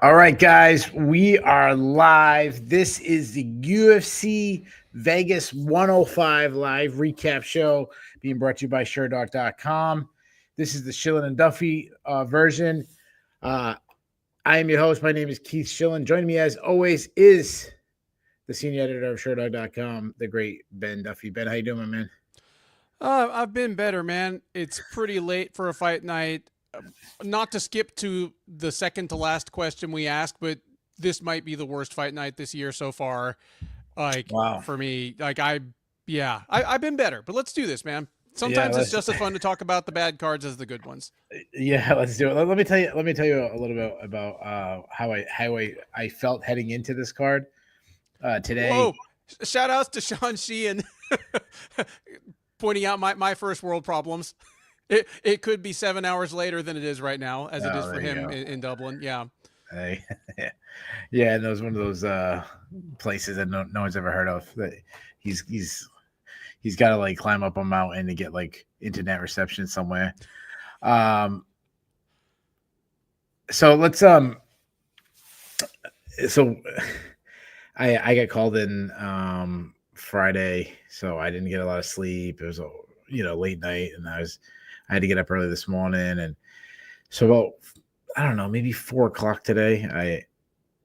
All right, guys, we are live. This is the UFC Vegas 105 live recap show being brought to you by sherdog.com. This is the Shillan and Duffy version. I am your host. My name is Keith Shillan. Joining me, as always, is the senior editor of sherdog.com, the great Ben Duffy. Ben, how you doing, my man? I've been better, man. It's pretty late for a fight night. Not to skip to the second to last question we asked, but this might be the worst fight night this year so far. Wow. For me, I've been better, but let's do this, man. Sometimes it's just as fun to talk about the bad cards as the good ones. Yeah, let's do it. Let me tell you a little bit about how I felt heading into this card today. Whoa! Shout outs to Sean Sheehan pointing out my first world problems. It could be 7 hours later than it is right now, as it is for him in Dublin. Yeah. Yeah, and that was one of those places that no one's ever heard of. That he's got to like climb up a mountain to get like internet reception somewhere. So let's so I got called in Friday, so I didn't get a lot of sleep. It was late night, and I had to get up early this morning, and so about I don't know, maybe 4:00 today,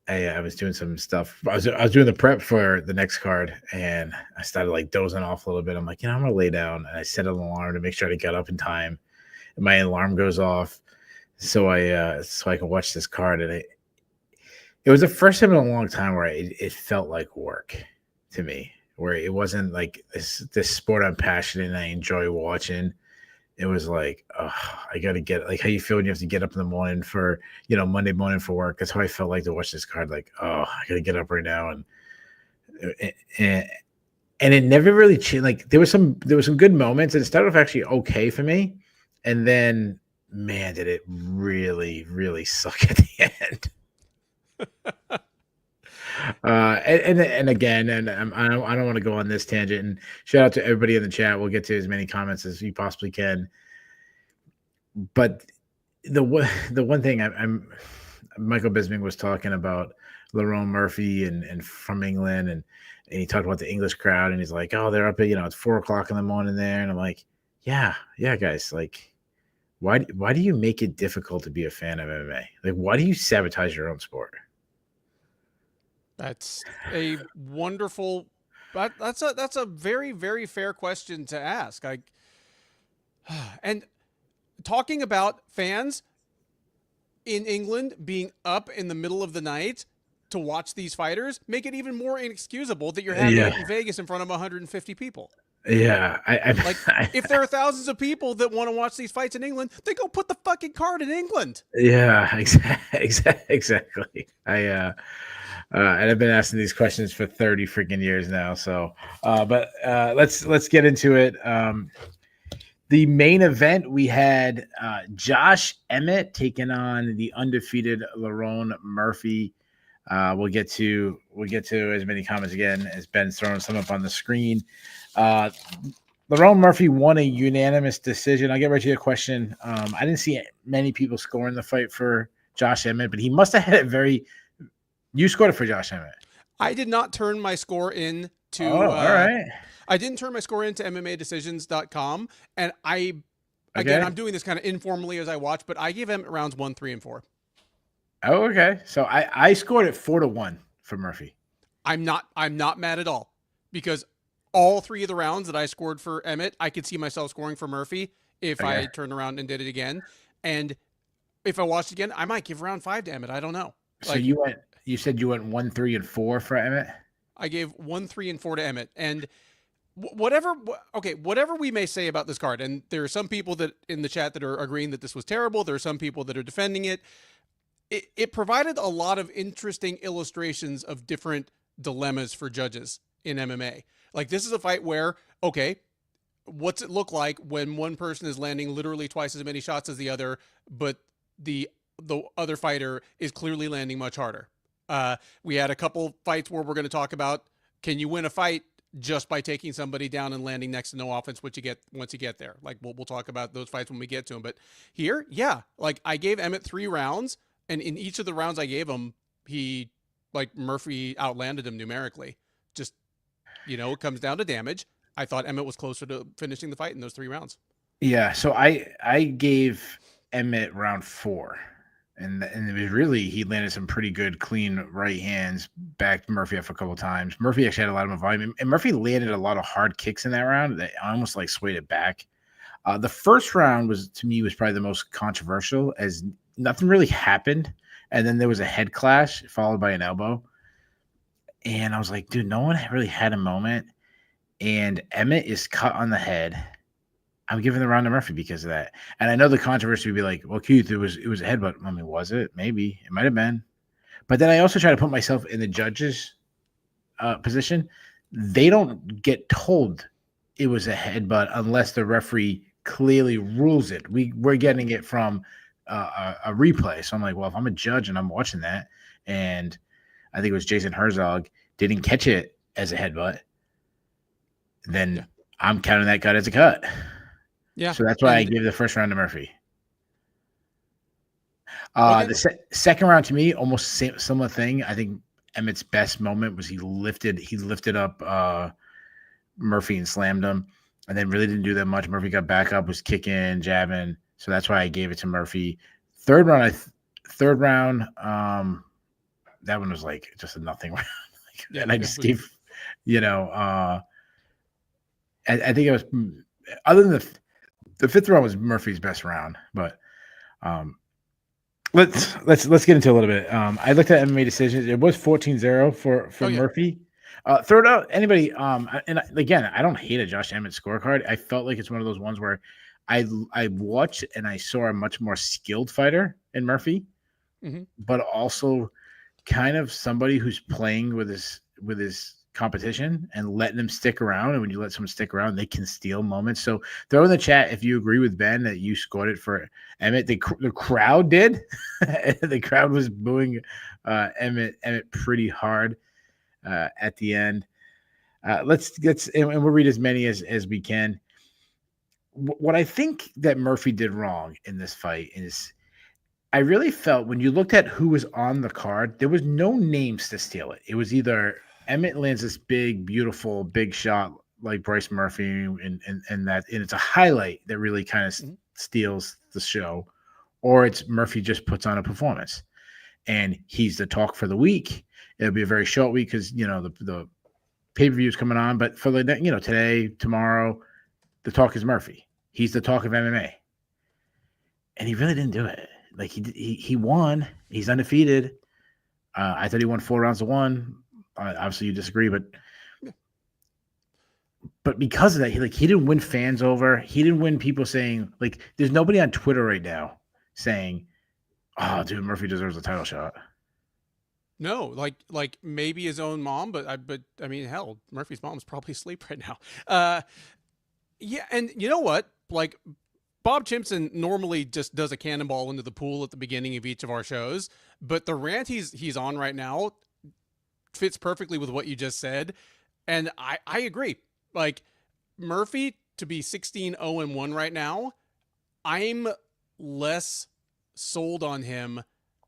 I was doing some stuff. I was doing the prep for the next card, and I started like dozing off a little bit. I'm like, I'm gonna lay down, and I set an alarm to make sure I get up in time. And my alarm goes off, so I can watch this card, and it was the first time in a long time where it felt like work to me, where it wasn't like this sport I'm passionate and I enjoy watching. It was like, I got to get like how you feel when you have to get up in the morning for, Monday morning for work. That's how I felt like to watch this card. Like, I got to get up right now. And it never really changed. Like there was some good moments, and it started off actually okay for me. And then, man, did it really, really suck at the end. And again, I don't want to go on this tangent. And shout out to everybody in the chat. We'll get to as many comments as we possibly can. But the one thing I'm Michael Bisping was talking about Lerone Murphy and from England, and he talked about the English crowd, and he's like, oh, they're up at it's 4:00 in the morning there, and I'm like, yeah, guys, like, why do you make it difficult to be a fan of MMA? Like, why do you sabotage your own sport? That's a wonderful. That's a very, very fair question to ask. And talking about fans in England being up in the middle of the night to watch these fighters make it even more inexcusable that you're having it in Vegas in front of 150 people. Yeah, if there are thousands of people that want to watch these fights in England, then go put the fucking card in England. Yeah, exactly. And I've been asking these questions for 30 freaking years now. So, but let's get into it. The main event, we had Josh Emmett taking on the undefeated Lerone Murphy. We'll get to as many comments again as Ben's throwing some up on the screen. Lerone Murphy won a unanimous decision. I'll get right to your question. I didn't see many people scoring the fight for Josh Emmett, but he must have had it very. You scored it for Josh Emmett. I did not turn my score in to. Oh, all right. I didn't turn my score into MMAdecisions.com, and again, I'm doing this kind of informally as I watch, but I gave Emmett rounds 1, 3, and 4. Oh, okay. So I scored it 4-1 for Murphy. I'm not mad at all, because all 3 of the rounds that I scored for Emmett, I could see myself scoring for Murphy if I turned around and did it again. And if I watched it again, I might give round 5 to Emmett. I don't know. So you said you went 1, 3, and 4 for Emmett? I gave 1, 3, and 4 to Emmett. And whatever we may say about this card, and there are some people that in the chat that are agreeing that this was terrible. There are some people that are defending it. It provided a lot of interesting illustrations of different dilemmas for judges in MMA. Like, this is a fight where, okay, what's it look like when one person is landing literally twice as many shots as the other, but the other fighter is clearly landing much harder? We had a couple fights where we're going to talk about, can you win a fight just by taking somebody down and landing next to no offense once you get there? Like, we'll talk about those fights when we get to them. But here, yeah, like, I gave Emmett 3 rounds. And in each of the rounds I gave him, he, like, Murphy outlanded him numerically. Just, it comes down to damage. I thought Emmett was closer to finishing the fight in those 3 rounds. Yeah, so I gave Emmett round 4, and it was really, he landed some pretty good clean right hands, backed Murphy up a couple of times. Murphy actually had a lot of volume, and Murphy landed a lot of hard kicks in that round that almost like swayed it back. The first round was, to me, was probably the most controversial, as nothing really happened, and then there was a head clash followed by an elbow, and I was like, dude, no one really had a moment, and Emmett is cut on the head. I'm giving the round to Murphy because of that. And I know the controversy would be like, well, Keith, it was a headbutt. I mean, was it? Maybe. It might have been. But then I also try to put myself in the judge's position. They don't get told it was a headbutt unless the referee clearly rules it. We're getting it from a replay. So I'm like, well, if I'm a judge and I'm watching that, and I think it was Jason Herzog didn't catch it as a headbutt, then I'm counting that cut as a cut. Yeah. So that's why I give the first round to Murphy. Okay. The second round, to me, almost similar thing. I think Emmett's best moment was he lifted up Murphy and slammed him, and then really didn't do that much. Murphy got back up, was kicking, jabbing. So that's why I gave it to Murphy. Third round, that one was like just a nothing round. And I just gave, I think it was, other than the fifth round was Murphy's best round, but let's get into a little bit. I looked at MMA decisions. It was 14-0 for Murphy. Throw it out, anybody. And again, I don't hate a Josh Emmett scorecard. I felt like it's one of those ones where I watched and I saw a much more skilled fighter in Murphy, but also kind of somebody who's playing with his competition and letting them stick around. And when you let someone stick around, they can steal moments. So throw in the chat if you agree with Ben that you scored it for Emmett. The crowd did. The crowd was booing Emmett pretty hard at the end. Let's and we'll read as many as we can. What I think that Murphy did wrong in this fight is, I really felt when you looked at who was on the card, there was no names to steal it. It was either Emmett lands this big, beautiful, big shot like Bryce Murphy, and it's a highlight that really kind of steals the show, or it's Murphy just puts on a performance, and he's the talk for the week. It'll be a very short week because the pay-per-view is coming on, but for today, tomorrow, the talk is Murphy. He's the talk of MMA, and he really didn't do it. Like he won. He's undefeated. I thought he won 4 rounds to 1. Obviously, you disagree, but because of that, he didn't win fans over. He didn't win people saying, like, there's nobody on Twitter right now saying, "Oh, dude, Murphy deserves a title shot." No, like maybe his own mom, but I mean, hell, Murphy's mom's probably asleep right now. Yeah, and you know what? Like, Bob Chimpson normally just does a cannonball into the pool at the beginning of each of our shows, but the rant he's on right now fits perfectly with what you just said, and I agree. Like, Murphy to be 16-0-1 right now, I'm less sold on him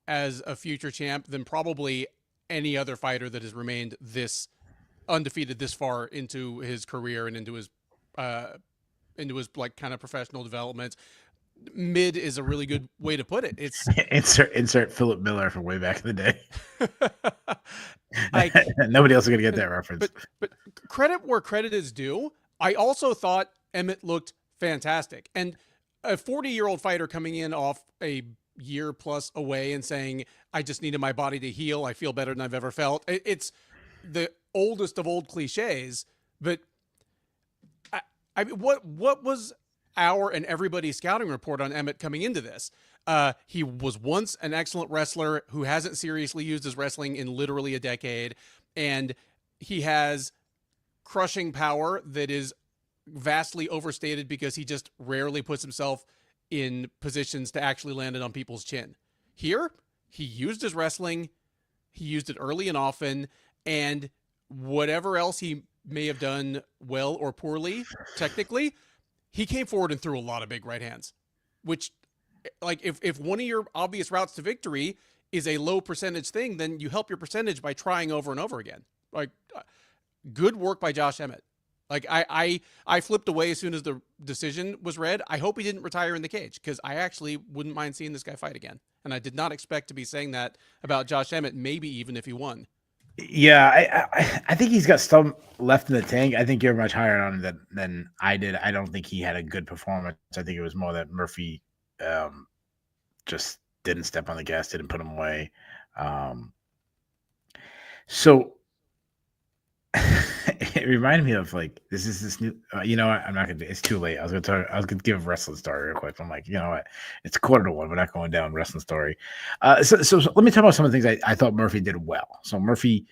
as a future champ than probably any other fighter that has remained this undefeated this far into his career and into his like kind of professional development. Mid is a really good way to put it. It's insert Philip Miller from way back in the day. Like, nobody else is gonna get that reference. But credit where credit is due. I also thought Emmett looked fantastic, and a 40-year-old fighter coming in off a year plus away and saying, "I just needed my body to heal. I feel better than I've ever felt." It's the oldest of old cliches, but I mean, what was our and everybody's scouting report on Emmett coming into this? He was once an excellent wrestler who hasn't seriously used his wrestling in literally a decade, and he has crushing power that is vastly overstated because he just rarely puts himself in positions to actually land it on people's chin. Here, he used his wrestling, he used it early and often, and whatever else he may have done well or poorly, technically, he came forward and threw a lot of big right hands, which Like if one of your obvious routes to victory is a low percentage thing, then you help your percentage by trying over and over again. Like good work by Josh Emmett. Like I flipped away as soon as the decision was read. I hope he didn't retire in the cage because I actually wouldn't mind seeing this guy fight again. And I did not expect to be saying that about Josh Emmett, maybe even if he won. Yeah, I think he's got some left in the tank. I think you're much higher on him than I did. I don't think he had a good performance. I think it was more that Murphy just didn't step on the gas, didn't put him away. So it reminded me of like this new. You know what? I'm not gonna. It's too late. I was gonna give a wrestling story real quick. I'm like, you know what? It's 1:45. We're not going down wrestling story. So let me talk about some of the things I thought Murphy did well. So Murphy,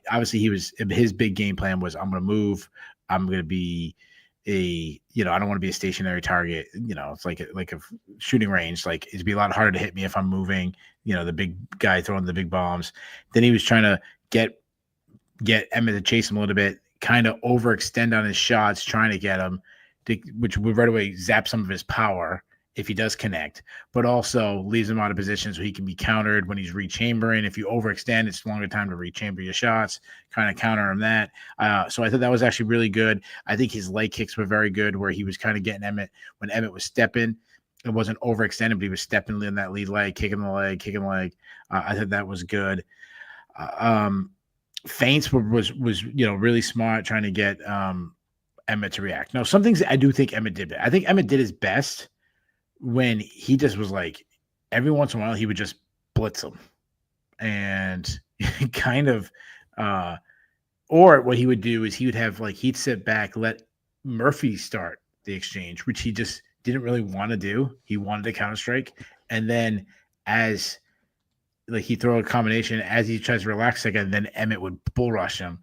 obviously, his big game plan was I'm gonna move. I'm gonna be I don't want to be a stationary target. It's like a shooting range. Like it'd be a lot harder to hit me if I'm moving. The big guy throwing the big bombs. Then he was trying to get Emmett to chase him a little bit, kind of overextend on his shots, trying to get him, which would right away zap some of his power if he does connect, but also leaves him out of position so he can be countered when he's rechambering. If you overextend, it's a longer time to rechamber your shots, kind of counter him that. So I thought that was actually really good. I think his leg kicks were very good, where he was kind of getting Emmett when Emmett was stepping. It wasn't overextended, but he was stepping in that lead leg, kicking the leg. I thought that was good. Feints was really smart, trying to get Emmett to react. Now, some things I do think Emmett did. I think Emmett did his best when he just was like, every once in a while he would just blitz him, and kind of, or what he would do is he would have he'd sit back, let Murphy start the exchange, which he just didn't really want to do. He wanted to counter strike, and then as he throw a combination as he tries to relax again, then Emmett would bull rush him.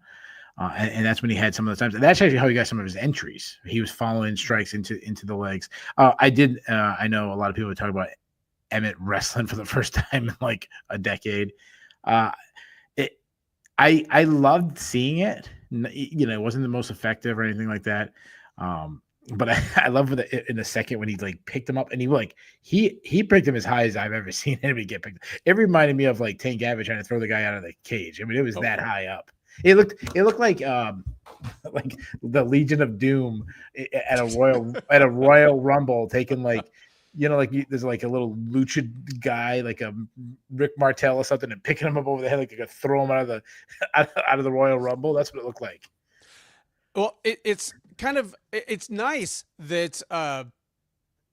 And that's when he had some of the times. And that's actually how he got some of his entries. He was following strikes into the legs. I know a lot of people would talk about Emmett wrestling for the first time in like a decade. I loved seeing it. It wasn't the most effective or anything like that. But I love in the second when he picked him up, and he picked him as high as I've ever seen anybody get picked. It reminded me of Tank Abbott trying to throw the guy out of the cage. I mean, it was that high up. It looked like the Legion of Doom at a Royal Rumble, taking there's a little lucha guy, like a Rick Martel or something, and picking him up over the head, like you could throw him out of the Royal Rumble. That's what it looked like. Well, it's nice that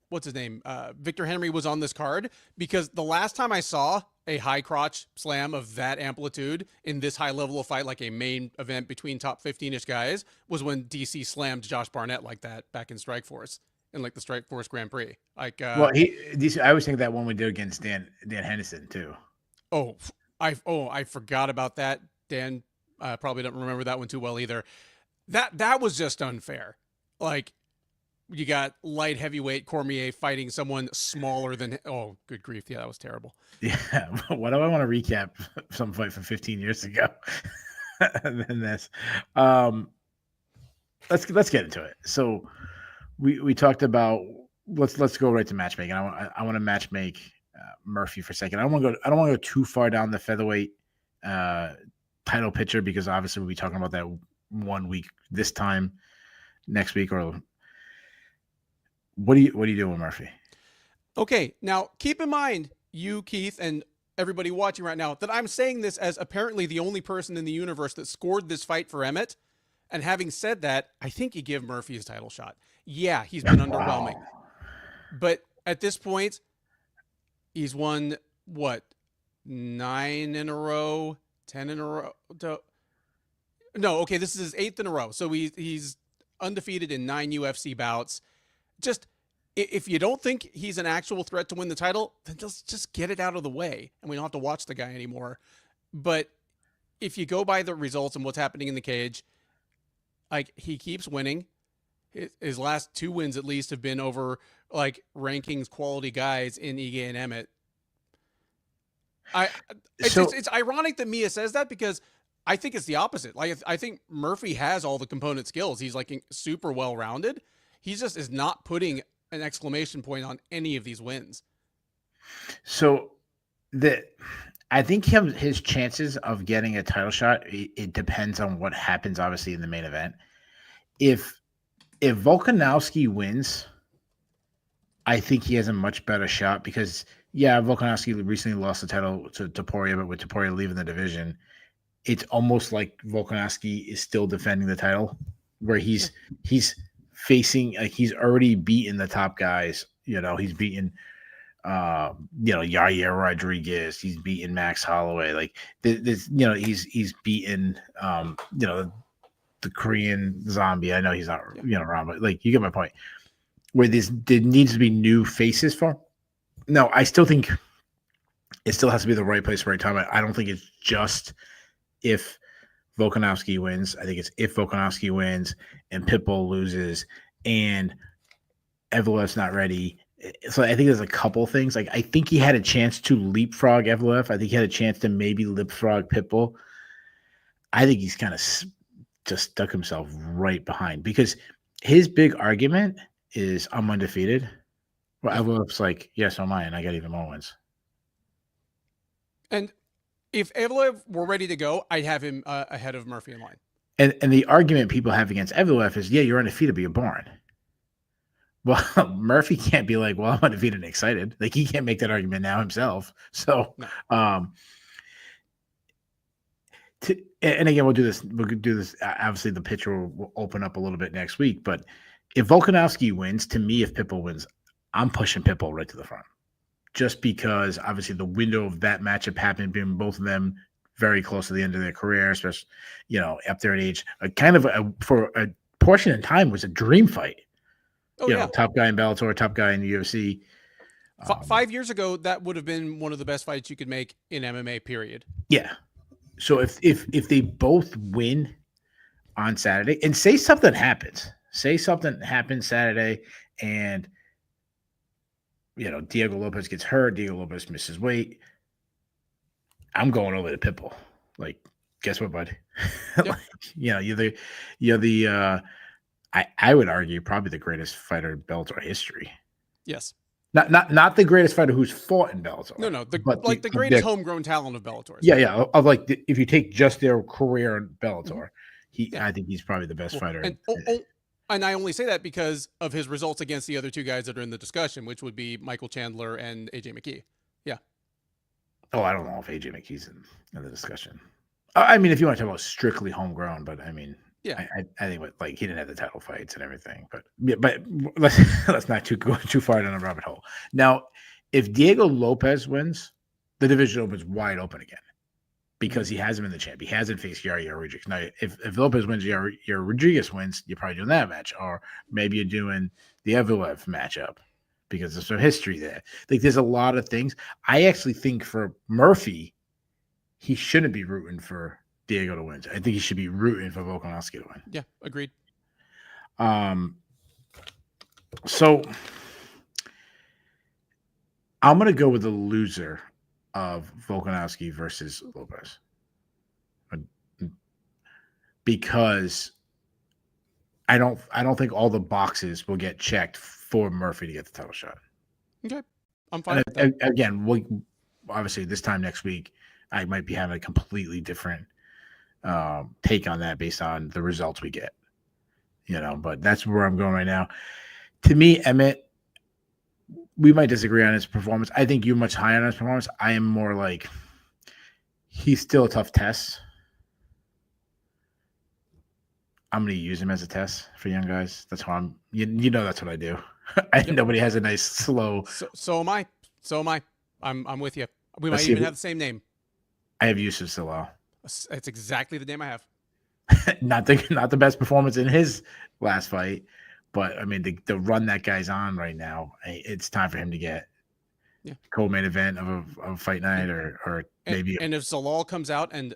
what's his name? Victor Henry was on this card, because the last time I saw a high crotch slam of that amplitude in this high level of fight, like a main event between top 15-ish guys, was when DC slammed Josh Barnett like that back in Strikeforce, in the Strikeforce Grand Prix. I always think that one we did against Dan Henderson too. I forgot about that. Dan probably don't remember that one too well either. That was just unfair. You got light heavyweight Cormier fighting someone smaller than. Oh, good grief! Yeah, that was terrible. Yeah, what do I want to recap some fight from 15 years ago than this? Let's get into it. So we talked about let's go right to matchmaking. I want to matchmake Murphy for a second. I don't want to go too far down the featherweight title picture, because obviously we'll be talking about that 1 week this time next week. Or what are you doing with Murphy? Okay, now keep in mind, you, Keith, and everybody watching right now, that I'm saying this as apparently the only person in the universe that scored this fight for Emmett. And having said that, I think you give Murphy his title shot. Yeah, he's been underwhelming. But at this point, he's won, 9 in a row, 10 in a row? No, okay, this is his 8th in a row. So he's undefeated in 9 UFC bouts. Just, if you don't think he's an actual threat to win the title, then just get it out of the way, and we don't have to watch the guy anymore. But if you go by the results and what's happening in the cage, he keeps winning. His last 2 wins at least have been over rankings quality guys in Ige and Emmett. It's ironic that Mia says that, because I think it's the opposite. I think Murphy has all the component skills. He's super well-rounded. He just is not putting an exclamation point on any of these wins. So I think his chances of getting a title shot, it depends on what happens, obviously, in the main event. If Volkanovski wins, I think he has a much better shot because, Volkanovski recently lost the title to Topuria, but with Topuria leaving the division, it's almost like Volkanovski is still defending the title, where he's facing, like, he's already beaten the top guys. He's beaten Yair Rodriguez, he's beaten Max Holloway, like this, he's beaten the Korean Zombie. I know he's not around, but like, you get my point. Where there needs to be new faces for. No, I still think it still has to be the right place, right time. I don't think it's just if Volkanovski wins. I think it's if Volkanovski wins and Pitbull loses and Evolev's not ready. So I think there's a couple things. Like, I think he had a chance to leapfrog Evloev. I think he had a chance to maybe leapfrog Pitbull. I think he's kind of just stuck himself right behind, because his big argument is, I'm undefeated. Well, Evloev's like, yes, so am I, and I got even more wins. And if Evloev were ready to go, I'd have him ahead of Murphy in line. And the argument people have against Evloev is, you're undefeated, but you're boring. Well, Murphy can't be like, well, I'm undefeated and excited. Like, he can't make that argument now himself. So, no. And again, we'll do this. Obviously, the picture will open up a little bit next week. But if Volkanovski wins, to me, if Pitbull wins, I'm pushing Pitbull right to the front. Just because, obviously, the window of that matchup happened, being both of them very close to the end of their career, especially, up there in age. For a portion of time, was a dream fight. Top guy in Bellator, top guy in the UFC. 5 years ago, that would have been one of the best fights you could make in MMA, period. Yeah. So if they both win on Saturday, and say something happens Saturday, and Diego Lopez gets hurt, Diego Lopez misses weight, I'm going over to Pitbull. Like, guess what, bud? Yep. I would argue probably the greatest fighter in Bellator history. Yes. Not the greatest fighter who's fought in Bellator. No, the greatest homegrown talent of Bellator. Yeah. If you take just their career in Bellator, I think he's probably the best fighter. And I only say that because of his results against the other two guys that are in the discussion, which would be Michael Chandler and AJ McKee. Yeah. Oh, I don't know if AJ McKee's in the discussion. I mean, if you want to talk about strictly homegrown, but I mean, yeah, I think he didn't have the title fights and everything, but let's not go too far down a rabbit hole. Now, if Diego Lopez wins, the division opens wide open again, because he hasn't been the champ. He hasn't faced Yair Rodriguez. Now, if Lopez wins, Yair Rodriguez wins, you're probably doing that match, or maybe you're doing the Evloev matchup because there's some history there. Like, there's a lot of things. I actually think for Murphy, he shouldn't be rooting for Diego to win. I think he should be rooting for Volkanovski to win. Yeah, agreed. So I'm going to go with the loser of Volkanovski versus Lopez, because I don't think all the boxes will get checked for Murphy to get the title shot. Okay, I'm fine with that. Again, obviously this time next week, I might be having a completely different take on that based on the results we get, but that's where I'm going right now. To me, Emmett, we might disagree on his performance. I think you're much higher on his performance. I am more like, he's still a tough test. I'm going to use him as a test for young guys. That's why that's what I do. Nobody has a nice slow. So am I. I'm with you. We might even have the same name. I have Yusuf Salal. That's exactly the name I have. not the best performance in his last fight, but I mean, the run that guy's on right now, it's time for him to get co-main event of a fight night, or maybe. And if Zalal comes out and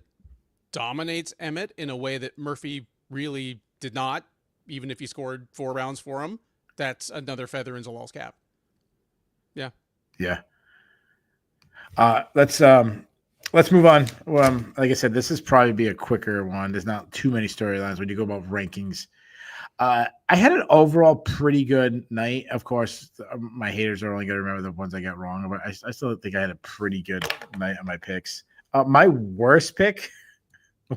dominates Emmett in a way that Murphy really did not, even if he scored 4 rounds for him, that's another feather in Zalal's cap. Yeah. Yeah. Let's move on. Like I said, this is probably be a quicker one. There's not too many storylines when you go about rankings. I had an overall pretty good night. Of course, my haters are only going to remember the ones I got wrong, but I still think I had a pretty good night on my picks. My worst pick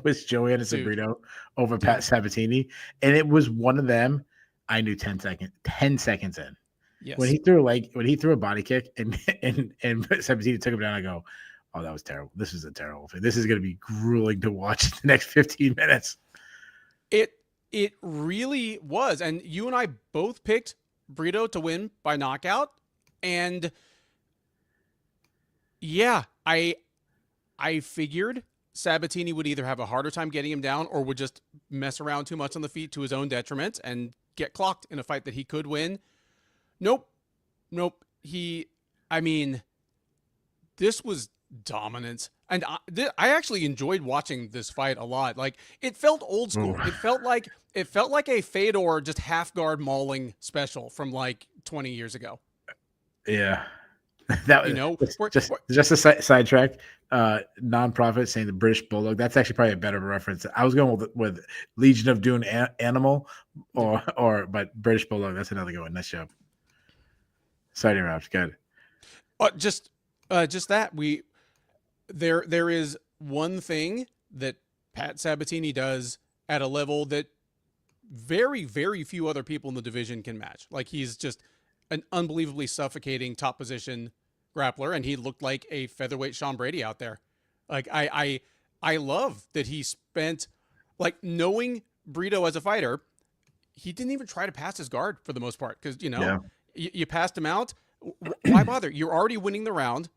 was Joanna Brito over Pat Sabatini, and it was one of them. I knew 10 seconds in. Yes. When he threw a body kick and Sabatini took him down, I go, oh, that was terrible. This is a terrible thing. This is going to be grueling to watch the next 15 minutes. It really was. And you and I both picked Brito to win by knockout. And yeah, I figured Sabatini would either have a harder time getting him down or would just mess around too much on the feet to his own detriment and get clocked in a fight that he could win. Nope. This was dominance. And I actually enjoyed watching this fight a lot. Like, it felt old school. It felt like a Fedor just half guard mauling special from like 20 years ago. Yeah, that was just a sidetrack. Nonprofit saying the British Bulldog. That's actually probably a better reference. I was going with Legion of Doom Animal, but British Bulldog. That's another good one. Nice job. Sorry, Rob's good. Just that there is one thing that Pat Sabatini does at a level that very, very few other people in the division can match. Like, he's just an unbelievably suffocating top position grappler, and he looked like a featherweight Sean Brady out there. Like, I love that he spent, like, knowing Brito as a fighter, he didn't even try to pass his guard for the most part, because you passed him out. Why bother? You're already winning the round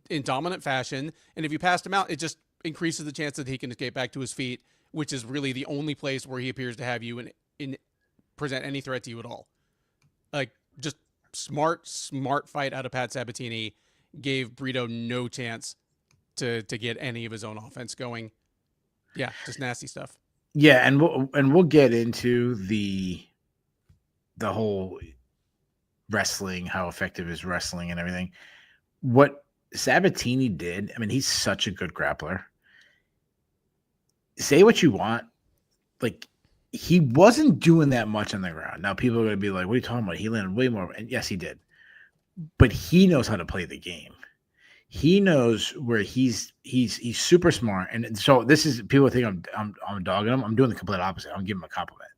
in dominant fashion, and if you passed him out, it just increases the chance that he can escape back to his feet, which is really the only place where he appears to have you in present any threat to you at all. Like, just smart fight out of Pat Sabatini gave Brito no chance to get any of his own offense going. Yeah, just nasty stuff. Yeah, and we'll get into the whole wrestling, how effective is wrestling and everything. What Sabatini did, I mean, he's such a good grappler. Say what you want, like, he wasn't doing that much on the ground. Now people are going to be like, what are you talking about? He landed way more. And yes, he did. But he knows how to play the game. He knows where he's super smart. And so this is, people think I'm dogging him. I'm doing the complete opposite. I'm giving him a compliment.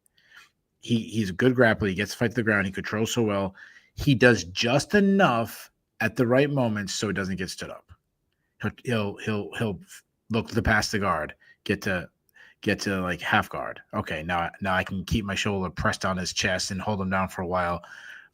He's a good grappler. He gets to fight to the ground. He controls so well. He does just enough at the right moments so it doesn't get stood up. He'll look to pass the guard, get to like half guard. Okay, now I can keep my shoulder pressed on his chest and hold him down for a while.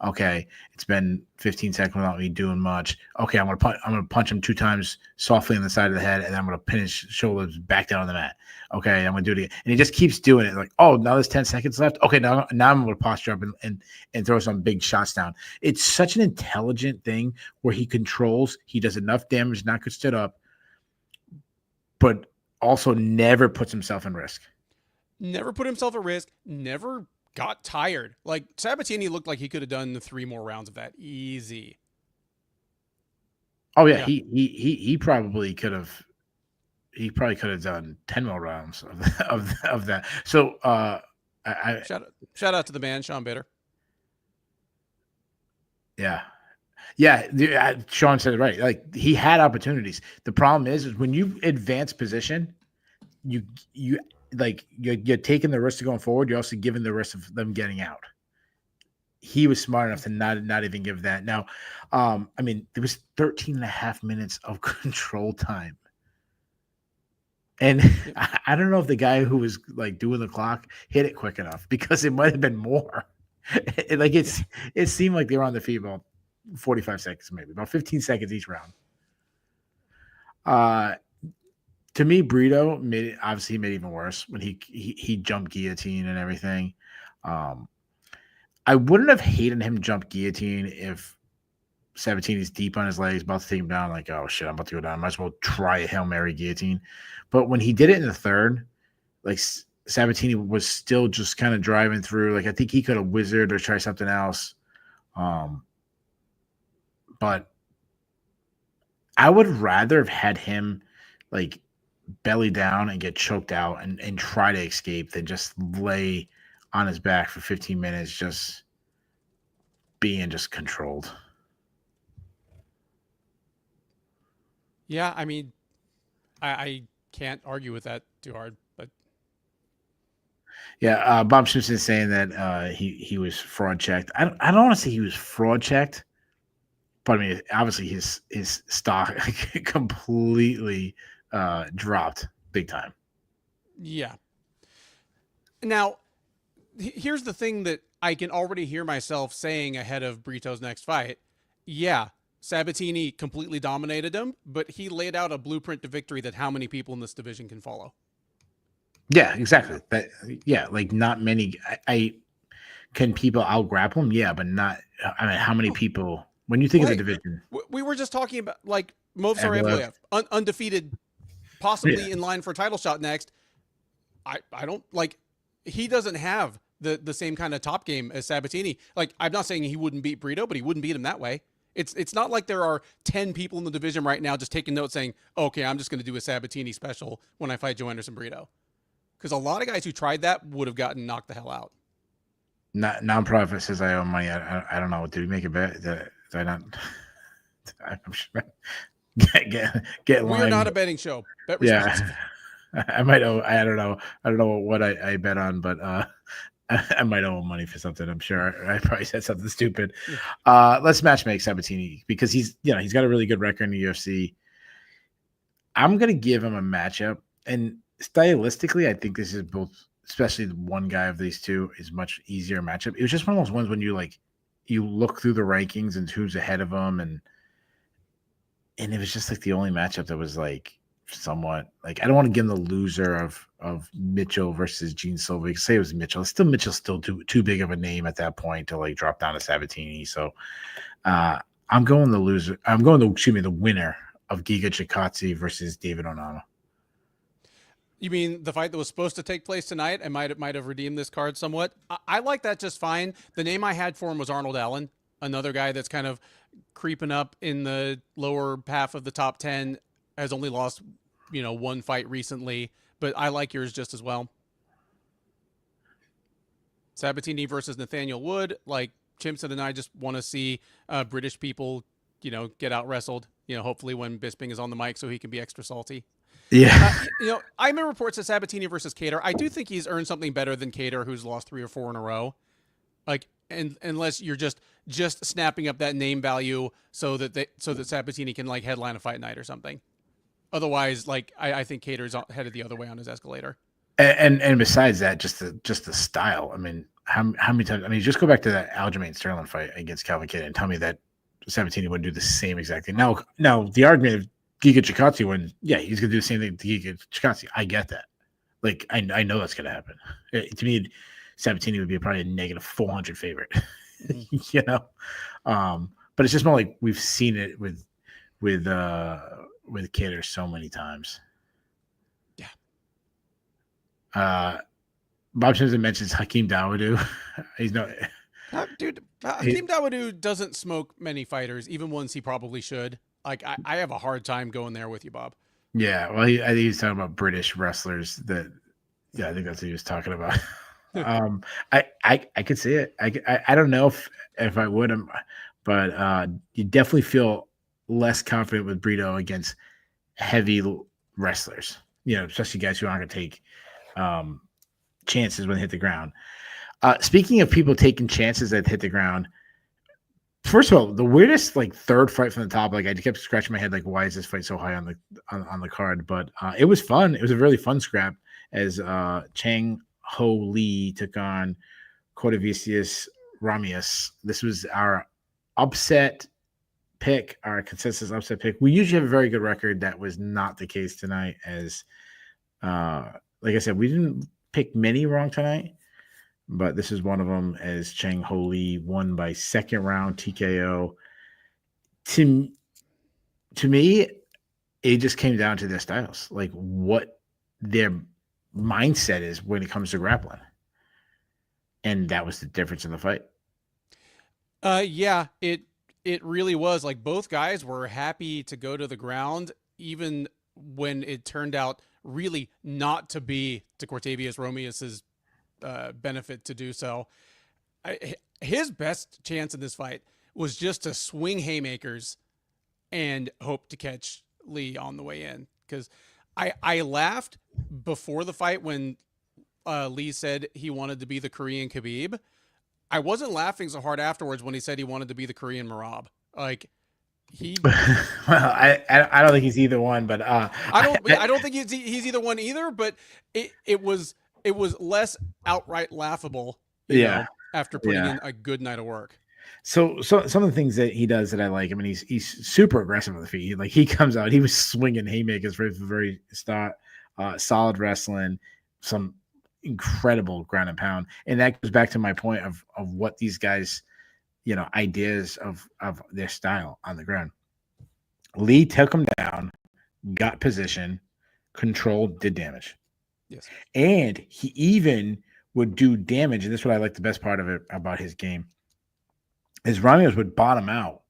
Okay, it's been 15 seconds without me doing much. Okay, I'm gonna punch him 2 times softly in the side of the head, and then I'm gonna pin his shoulders back down on the mat. Okay, I'm gonna do it again. And he just keeps doing it. Like, oh, now there's 10 seconds left. Okay, now I'm gonna posture up and throw some big shots down. It's such an intelligent thing where he controls. He does enough damage, not get stood up, but also never puts himself in risk. Never put himself at risk. Never got tired. Like, Sabatini looked like he could have done 3 more rounds of that easy. Oh yeah. He probably could have. He probably could have done 10 more rounds of that. So shout out to the man, Sean Bitter. Yeah. Sean said it right. Like, he had opportunities. The problem is when you advance position, you're taking the risk of going forward. You're also giving the risk of them getting out. He was smart enough to not even give that. Now, I mean, there was 13 and a half minutes of control time. And I don't know if the guy who was like doing the clock hit it quick enough, because it might have been more. It seemed like they were on the feet about 45 seconds, maybe about 15 seconds each round. To me, Brito made it even worse when he jumped guillotine and everything. I wouldn't have hated him jump guillotine if Sabatini's deep on his legs, about to take him down. Like, oh shit, I'm about to go down. Might as well try a Hail Mary guillotine. But when he did it in the third, like, Sabatini was still just kind of driving through. Like, I think he could have wizarded or tried something else. But I would rather have had him like belly down and get choked out and try to escape than just lay on his back for 15 minutes, just being just controlled. Yeah, I mean, I can't argue with that too hard, but Yeah, Bob Simpson saying that he was fraud checked. I don't want to say he was fraud checked, but I mean obviously his stock completely dropped big time. yeah. Now, here's the thing that I can already hear myself saying ahead of Brito's next fight. Yeah, Sabatini completely dominated him, but he laid out a blueprint to victory that how many people in this division can follow. Yeah, exactly. That yeah, like not many. I can people out grapple him? Yeah, but not. I mean, how many people? When you think Well, of the hey, division, we were just talking about like Movsar Evloev, Evloev, undefeated, yeah, possibly in line for a title shot next. I don't like he doesn't have the same kind of top game as Sabatini. Like I'm not saying he wouldn't beat Brito, but he wouldn't beat him that way. It's not like there are 10 people in the division right now just taking notes saying, okay, I'm just going to do a Sabatini special when I fight Joe Anderson Brito. Because a lot of guys who tried that would have gotten knocked the hell out. not nonprofit says I owe money. I don't know. Did we make a bet? Did I not? I'm sure. Get in We are line. not a betting show. Bet Yeah, responsibly. I might owe. I don't know. I don't know what I bet on, but I might owe him money for something. I'm sure I probably said something stupid. Yeah. Let's match make Sabatini because he's he's got a really good record in the UFC. I'm gonna give him a matchup, and stylistically, I think this is both, especially the one guy of these two, is much easier matchup. It was just one of those ones when you look through the rankings and who's ahead of them, and it was just like the only matchup that was like somewhat like I don't want to give him the loser of Mitchell versus Gene Silva. You could say it was Mitchell. Mitchell's still too big of a name at that point to like drop down to Sabatini. So I'm going the loser. I'm going to the winner of Giga Chikadze versus David Onana. You mean the fight that was supposed to take place tonight? I might have redeemed this card somewhat. I like that just fine. The name I had for him was Arnold Allen, another guy that's kind of creeping up in the lower half of the top 10. Has only lost, one fight recently, but I like yours just as well. Sabatini versus Nathaniel Wood. Like Chimpson and I just want to see British people, get out wrestled. Hopefully when Bisping is on the mic so he can be extra salty. Yeah. I'm in reports of Sabatini versus Cater. I do think he's earned something better than Cater, who's lost 3 or 4 in a row. Like, and unless you're just snapping up that name value so that Sabatini can like headline a fight night or something. Otherwise, like I think Cater's headed the other way on his escalator. And besides that, just the style. I mean, how many times? I mean, just go back to that Aljamain Sterling fight against Calvin Kidd and tell me that Sabatini wouldn't do the same exact thing. Now the argument of Giga Chikadze when he's gonna do the same thing to Giga Chikadze. I get that. Like I know that's gonna happen. To me, Sabatini would be probably a negative 400 favorite. But it's just more like we've seen it with Cater so many times. Yeah. Bob Simpson mentions Hakeem Dawodu. He's no dude. Hakeem Dawodu doesn't smoke many fighters, even ones he probably should. Like I have a hard time going there with you, Bob. Yeah, well, I think he's talking about British wrestlers. I think that's what he was talking about. I could see it. I don't know if I would, but you definitely feel less confident with Brito against heavy wrestlers. Especially guys who aren't going to take chances when they hit the ground. Speaking of people taking chances that hit the ground, first of all, the weirdest like third fight from the top, like I kept scratching my head, like why is this fight so high on the card? But it was fun. It was a really fun scrap as Chang Ho Lee took on Codavicius Ramius. This was our upset pick, our consensus upset pick. We usually have a very good record. That was not the case tonight, as like I said, we didn't pick many wrong tonight, but this is one of them, as Chang Ho Lee won by second round TKO. To me, it just came down to their styles, like what their mindset is when it comes to grappling. And that was the difference in the fight. Yeah, it really was. Like both guys were happy to go to the ground, even when it turned out really not to be to Cortavius Romeus's benefit to do so. His best chance in this fight was just to swing haymakers and hope to catch Lee on the way in. Because I laughed before the fight when Lee said he wanted to be the Korean Khabib. I wasn't laughing so hard afterwards when he said he wanted to be the Korean Marab. Like he, well, I don't think he's either one, but I don't think he's either one either. But it was less outright laughable, you know, after putting in a good night of work. So some of the things that he does that I like. I mean, he's super aggressive on the feet. Like he comes out, he was swinging haymakers from the very start. Solid wrestling, some incredible ground and pound, and that goes back to my point of what these guys, you know, ideas of their style on the ground. Lee took him down, got position, controlled, did damage. Yes, and he even would do damage, and this is what I like the best part of it about his game. Is Ramios would bottom out,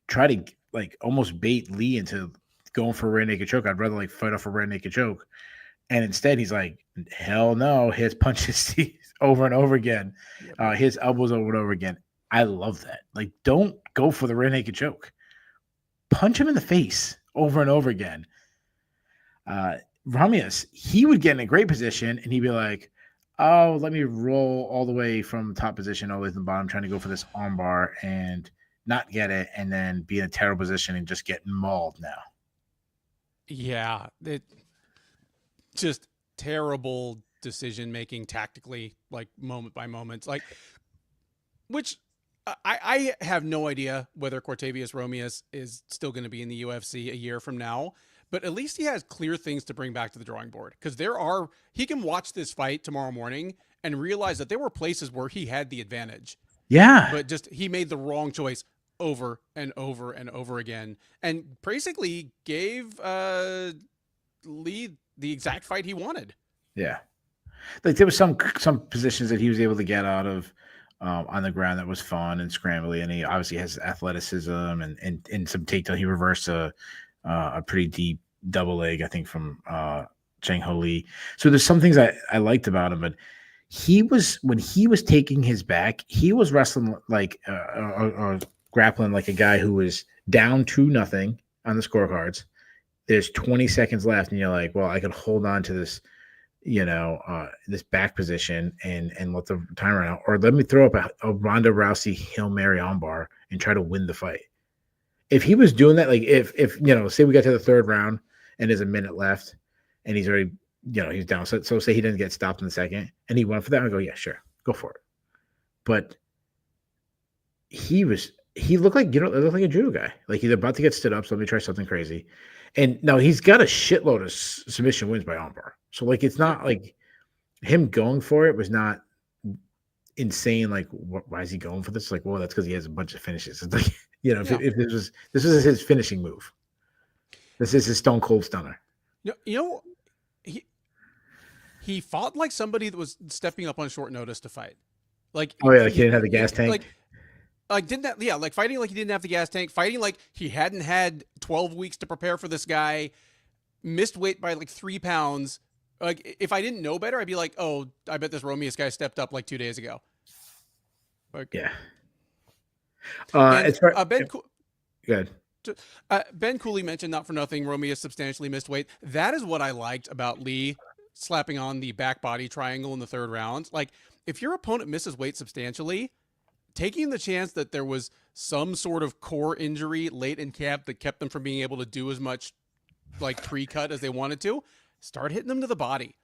try to like almost bait Lee into going for a rear naked choke. I'd rather like fight off a rear naked choke. And instead he's like, hell no, his punches over and over again. His elbows over and over again. I love that. Like, don't go for the rear naked choke. Punch him in the face over and over again. Ramios, he would get in a great position and he'd be like, oh, let me roll all the way from top position all the way to the bottom, trying to go for this armbar and not get it, and then be in a terrible position and just get mauled now. Yeah, it just terrible decision making tactically, like moment by moment. Like, which I have no idea whether Cortavius Romius is still going to be in the UFC a year from now. But at least he has clear things to bring back to the drawing board, because he can watch this fight tomorrow morning and realize that there were places where he had the advantage. Yeah. But just he made the wrong choice over and over and over again, and basically gave Lee the exact fight he wanted. Yeah. Like there was some positions that he was able to get out of on the ground that was fun and scrambly, and he obviously has athleticism and some takedown. He reversed a pretty deep double leg, I think, from Chang Ho Lee. So there's some things I liked about him, but when he was taking his back, he was wrestling like or grappling like a guy who was down 2-0 on the scorecards. There's 20 seconds left, and you're like, well, I could hold on to this, you know, this back position and let the time run out, or let me throw up a Ronda Rousey Hail Mary armbar and try to win the fight. If he was doing that, like if you know, say we got to the third round and there's a minute left and he's already, you know, he's down. So say he didn't get stopped in the second and he went for that, I go, yeah, sure, go for it. But he looked like, you know, it looked like a judo guy. Like he's about to get stood up, so let me try something crazy. And no, he's got a shitload of submission wins by armbar. So like it's not like him going for it was not insane. Like why is he going for this? Like, well, that's because he has a bunch of finishes. It's like, you know, if this was his finishing move. This is his Stone Cold Stunner. You know, he fought like somebody that was stepping up on short notice to fight. Like, oh yeah, like he didn't have the gas tank. Like didn't that? Yeah, like fighting like he didn't have the gas tank. Fighting like he hadn't had 12 weeks to prepare for this guy. Missed weight by like 3 pounds. Like if I didn't know better, I'd be like, oh, I bet this Romius guy stepped up like 2 days ago. Like, yeah. It's right. Good. Ben Cooley mentioned, not for nothing, Romius substantially missed weight. That is what I liked about Lee slapping on the back body triangle in the third round. Like, if your opponent misses weight substantially, taking the chance that there was some sort of core injury late in camp that kept them from being able to do as much like pre-cut as they wanted to, start hitting them to the body.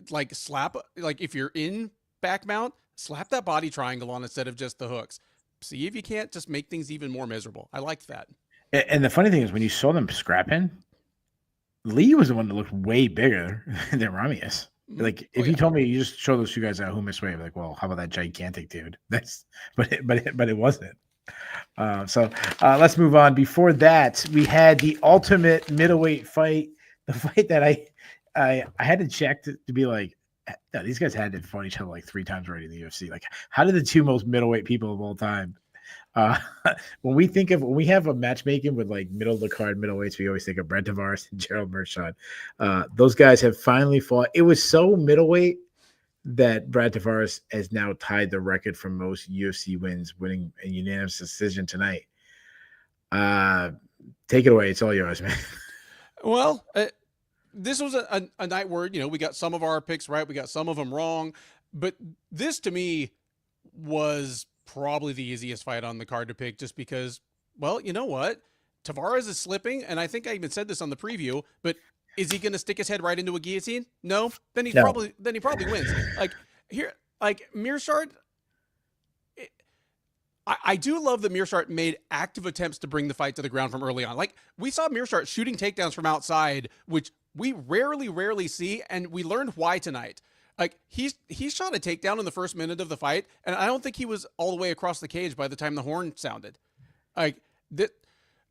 Like slap, like if you're in back mount, slap that body triangle on instead of just the hooks. See if you can't just make things even more miserable. I liked that. And the funny thing is, when you saw them scrapping, Lee was the one that looked way bigger than Ramius. Like, if you told me you just show those two guys out who missed weight, like, well, how about that gigantic dude? But it wasn't. So let's move on. Before that, we had the ultimate middleweight fight, the fight that I had to check to be like, no, these guys had to fight each other like 3 times already in the UFC. Like, how did the two most middleweight people of all time? When we have a matchmaking with like middle of the card middleweights, we always think of Brent Tavares and Gerald Merschaert. Those guys have finally fought. It was so middleweight that Brad Tavares has now tied the record for most UFC wins, winning a unanimous decision tonight. Take it away. It's all yours, man. Well, this was a night where, we got some of our picks right, we got some of them wrong, but this to me was probably the easiest fight on the card to pick, just because, well, you know what? Tavares is slipping, and I think I even said this on the preview, but is he going to stick his head right into a guillotine? No. Then he probably wins. Merschaert. I do love that Merschaert made active attempts to bring the fight to the ground from early on. Like, we saw Merschaert shooting takedowns from outside, which we rarely see, and we learned why tonight. Like, he shot a takedown in the first minute of the fight, and I don't think he was all the way across the cage by the time the horn sounded. Like,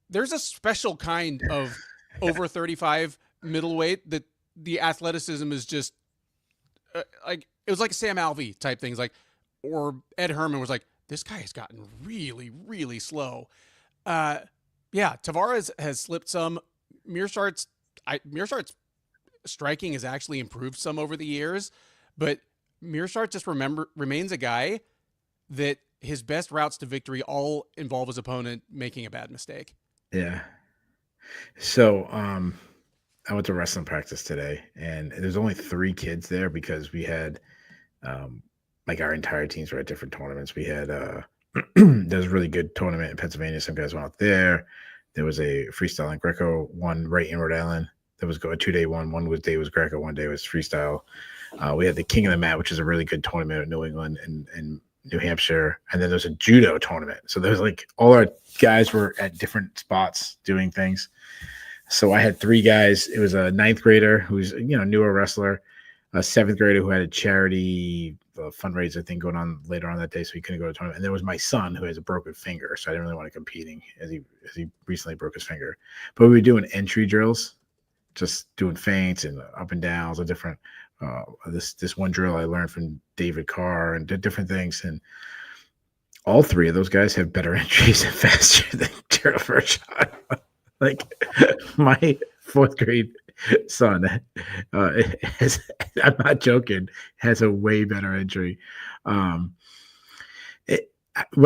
there's a special kind of over 35 middleweight that the athleticism is just it was like a Sam Alvey type things, like, or Ed Herman was like, this guy has gotten really slow. Tavares has slipped some. Merschaert's striking has actually improved some over the years, but Merschaert just remains a guy that his best routes to victory all involve his opponent making a bad mistake. Yeah. So, I went to wrestling practice today, and there's only 3 kids there because we had, like, our entire teams were at different tournaments. We had there's a really good tournament in Pennsylvania. Some guys went out there. There was a freestyle and Greco one right in Rhode Island. That was a 2-day one. One day was Greco, one day was freestyle. We had the King of the Mat, which is a really good tournament in New England and New Hampshire. And then there's a judo tournament. So there's like all our guys were at different spots doing things. So I had 3 guys. It was a 9th grader who's, newer wrestler, a 7th grader who had a charity fundraiser thing going on later on that day, so he couldn't go to the tournament. And there was my son who has a broken finger, so I didn't really want to competing as he recently broke his finger. But we were doing entry drills, just doing feints and up and downs, a different this one drill I learned from David Carr and did different things. And all 3 of those guys have better entries and faster than Gerald Merschaert. Like, my 4th grade son I'm not joking, has a way better entry. What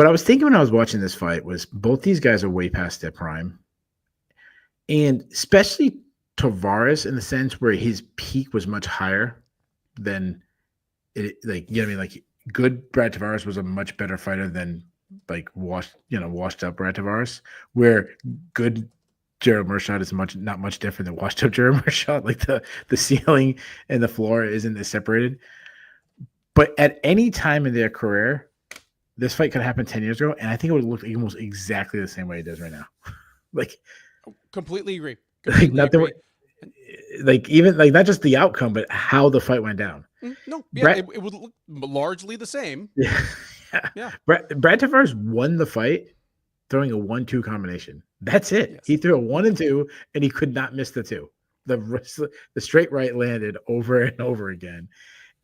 I was thinking when I was watching this fight was both these guys are way past their prime, and especially Tavares in the sense where his peak was much higher than it. Like, you know what I mean? Like, good Brad Tavares was a much better fighter than like washed up Brad Tavares, where good Gerald Merschaert is not much different than washed up Gerald Merschaert. Like, the ceiling and the floor isn't as separated. But at any time in their career, this fight could happen 10 years ago, and I think it would look almost exactly the same way it does right now. Like, completely agree. Even like not just the outcome, but how the fight went down. No, yeah, it would look largely the same. Yeah. Brad Tavares won the fight throwing a 1-2 combination. That's it. Yes. He threw a 1 and 2, and he could not miss the 2. The straight right landed over and over again.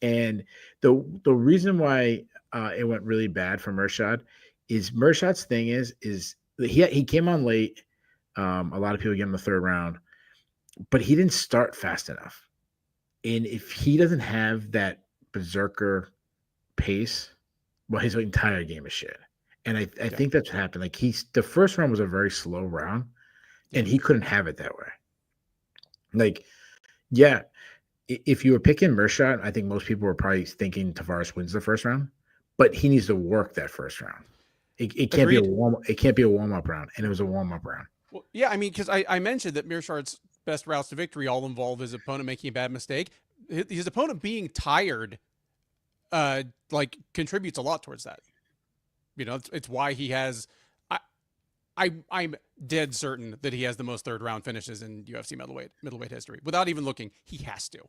And the reason why it went really bad for Merschaert is Merschaert's thing is he came on late. A lot of people gave him the 3rd round, but he didn't start fast enough. And if he doesn't have that berserker pace, well, his entire game is shit. And I think that's what happened. Like, the first round was a very slow round, and he couldn't have it that way. Like, yeah, if you were picking Merschaert, I think most people were probably thinking Tavares wins the first round, but he needs to work that first round. It can't be a warm up round, and it was a warm up round. Well, yeah, I mean, because I mentioned that Merschaert's best routes to victory all involve his opponent making a bad mistake. His opponent being tired, contributes a lot towards that. It's why he has. I'm dead certain that he has the most 3rd round finishes in UFC middleweight history. Without even looking, he has to.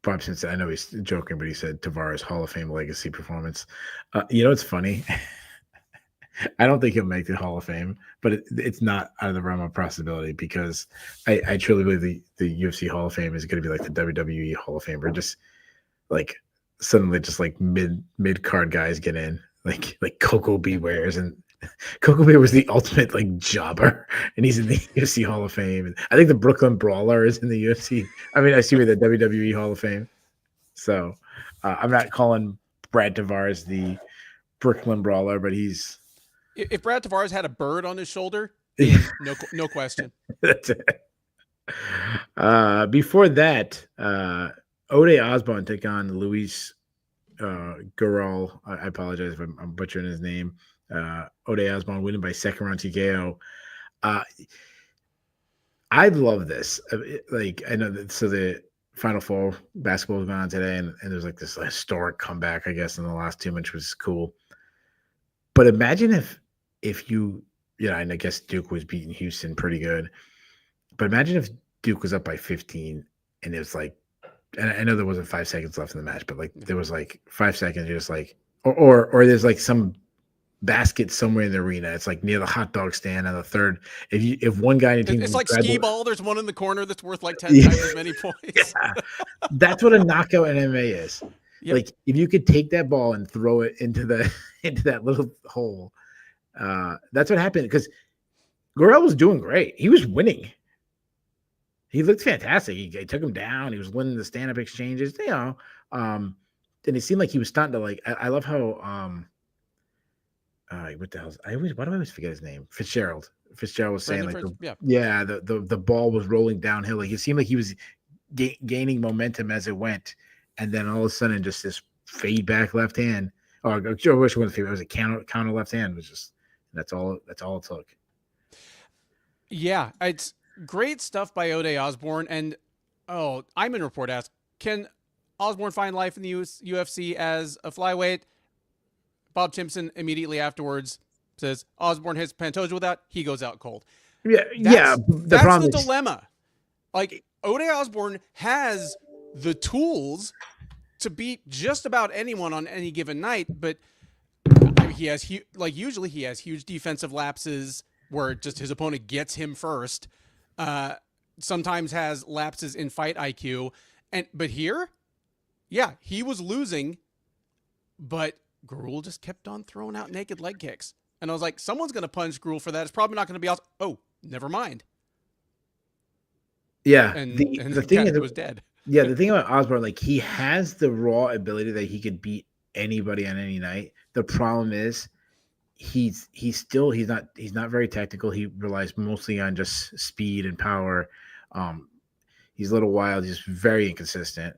Bob Simpson, I know he's joking, but he said Tavares Hall of Fame legacy performance. It's funny. I don't think he'll make the Hall of Fame, but it's not out of the realm of possibility, because I truly believe the UFC Hall of Fame is going to be like the WWE Hall of Fame, where just like suddenly just like mid card guys get in, like Coco Bewares, and Coco Beware was the ultimate like jobber, and he's in the UFC Hall of Fame. And I think the Brooklyn Brawler is in the UFC. I mean, the WWE Hall of Fame. So I'm not calling Brad Tavares the Brooklyn Brawler, but he's. If Brad Tavares had a bird on his shoulder, no question. That's it. Before that, Ode Osborne took on Luis Gurule. I apologize if I'm butchering his name. Ode Osborne winning by second round TKO. I love this. Like, I know that, so the Final Four basketball was going on today, and there's like this historic comeback, I guess, in the last two, which was cool. But imagine if you, and I guess Duke was beating Houston pretty good. But imagine if Duke was up by 15 and it was like, and I know there wasn't 5 seconds left in the match, but like there was like 5 seconds, you're just like, or there's like some basket somewhere in the arena. It's like near the hot dog stand on the third. If one guy in the team, it's like skee ball. There's one in the corner that's worth like 10 times as many points. Yeah. That's what a knockout in MMA is. Yep. Like if you could take that ball and throw it into that little hole, that's what happened. Because Gurule was doing great. He was winning. He looked fantastic. He took him down. He was winning the stand-up exchanges, and it seemed like he was starting to like. I love how what the hell? Why do I always forget his name? Fitzgerald was saying like, the ball was rolling downhill. Like it seemed like he was gaining momentum as it went, and then all of a sudden, just this fade back left hand. Oh, I wish it wasn't fade. It was a counter left hand. It was just that's all it took. Yeah, it's great stuff by Ode Osborne. And Iman Report asks, can Osborne find life in the UFC as a flyweight? Bob Timpson immediately afterwards says Osborne hits Pantoja with that, he goes out cold. That's the dilemma. Like Ode Osborne has the tools to beat just about anyone on any given night, but he has usually he has huge defensive lapses where just his opponent gets him first. Sometimes has lapses in fight IQ, but here, he was losing, but Gurule just kept on throwing out naked leg kicks. And I was like, someone's going to punch Gurule for that. It's probably not going to be awesome. Oh, never mind. Yeah. And the thing was dead. Yeah. The thing about Osborne, like he has the raw ability that he could beat anybody on any night. The problem is he's not very technical. He relies mostly on just speed and power. He's a little wild. He's very inconsistent.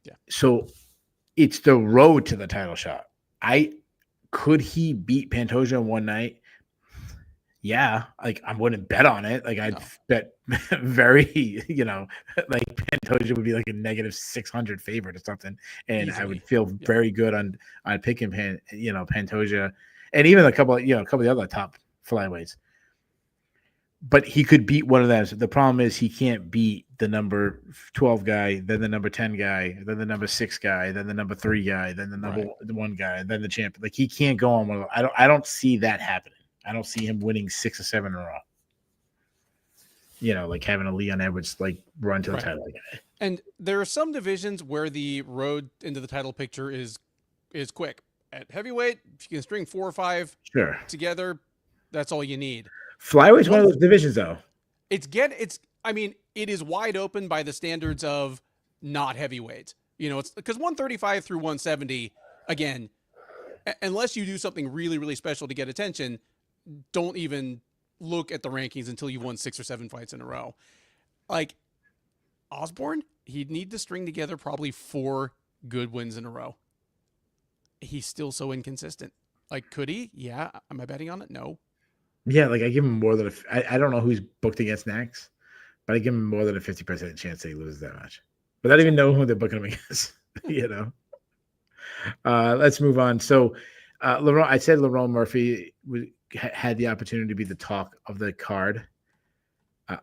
Yeah. So it's the road to the title shot. Could he beat Pantoja in one night? Yeah, like I wouldn't bet on it. Like I'd bet very, like Pantoja would be like a -600 favorite or something, and easily. I would feel very good on picking Pantoja, and even a couple of the other top flyweights. But he could beat one of them. So the problem is he can't beat the number 12 guy, then the number 10 guy, then the number 6 guy, then the number 3 guy, then the number 1 guy, then the champion. Like he can't go on one of those. I don't see that happening. I don't see him winning 6 or 7 in a row. Like having a Leon Edwards like run to the title guy. And there are some divisions where the road into the title picture is quick. At heavyweight, if you can string 4 or 5 together, that's all you need. Flyweight's one of those divisions, though. It is wide open by the standards of not heavyweight. It's because 135 through 170, again, unless you do something really, really special to get attention, don't even look at the rankings until you've won 6 or 7 fights in a row. Like Osborne, he'd need to string together probably 4 good wins in a row. He's still so inconsistent. Like, could he? Yeah. Am I betting on it? No. Yeah, like I give him more than I don't know who's booked against next, but I give him more than a 50% chance that he loses that match. But I don't even know who they're booking him against. Let's move on. So, I said Lerone Murphy had the opportunity to be the talk of the card.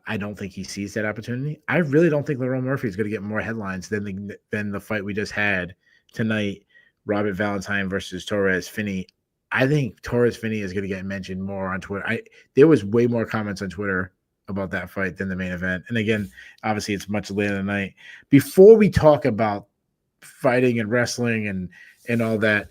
I don't think he sees that opportunity. I really don't think Lerone Murphy is going to get more headlines than the fight we just had tonight. Robert Valentine versus Torres Finney. I think Torres Finney is going to get mentioned more on Twitter. There was way more comments on Twitter about that fight than the main event. And again, obviously it's much later in the night. Before we talk about fighting and wrestling and all that,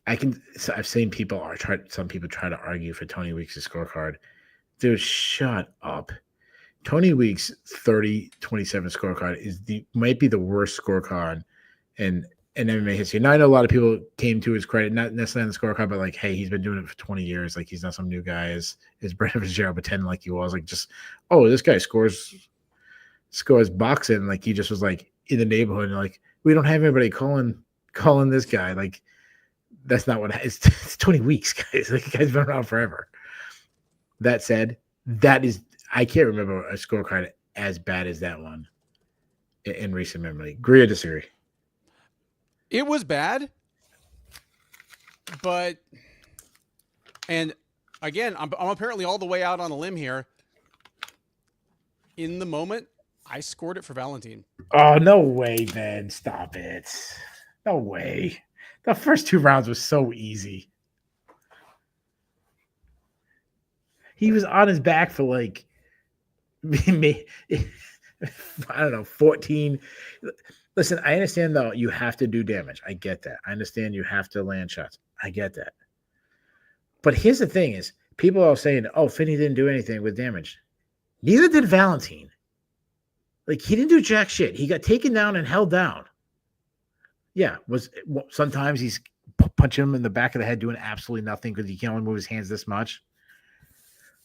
I've seen some people try to argue for Tony Weeks' scorecard. Dude, shut up. Tony Weeks 30-27 scorecard might be the worst scorecard in MMA history. Now I know a lot of people came to his credit, not necessarily on the scorecard, but like, hey, he's been doing it for 20 years. Like he's not some new guy as Brandon Fitzgerald pretending like he was. Like just, oh, this guy scores boxing. Like he just was like in the neighborhood and like, we don't have anybody calling this guy. Like that's not what it's 20 weeks, guys. Like the guy's been around forever. That said, I can't remember a scorecard as bad as that one in recent memory. Agree or disagree? It was bad, but, and again, I'm apparently all the way out on a limb here. In the moment, I scored it for Valentine. Oh, no way, man. Stop it. No way. The first 2 rounds was so easy. He was on his back for like, I don't know, 14. Listen, I understand though you have to do damage. I get that. I understand you have to land shots. I get that. But here's the thing is people are saying, oh, Finney didn't do anything with damage. Neither did Valentine. Like he didn't do jack shit. He got taken down and held down. Yeah, sometimes he's punching him in the back of the head doing absolutely nothing because he can only move his hands this much.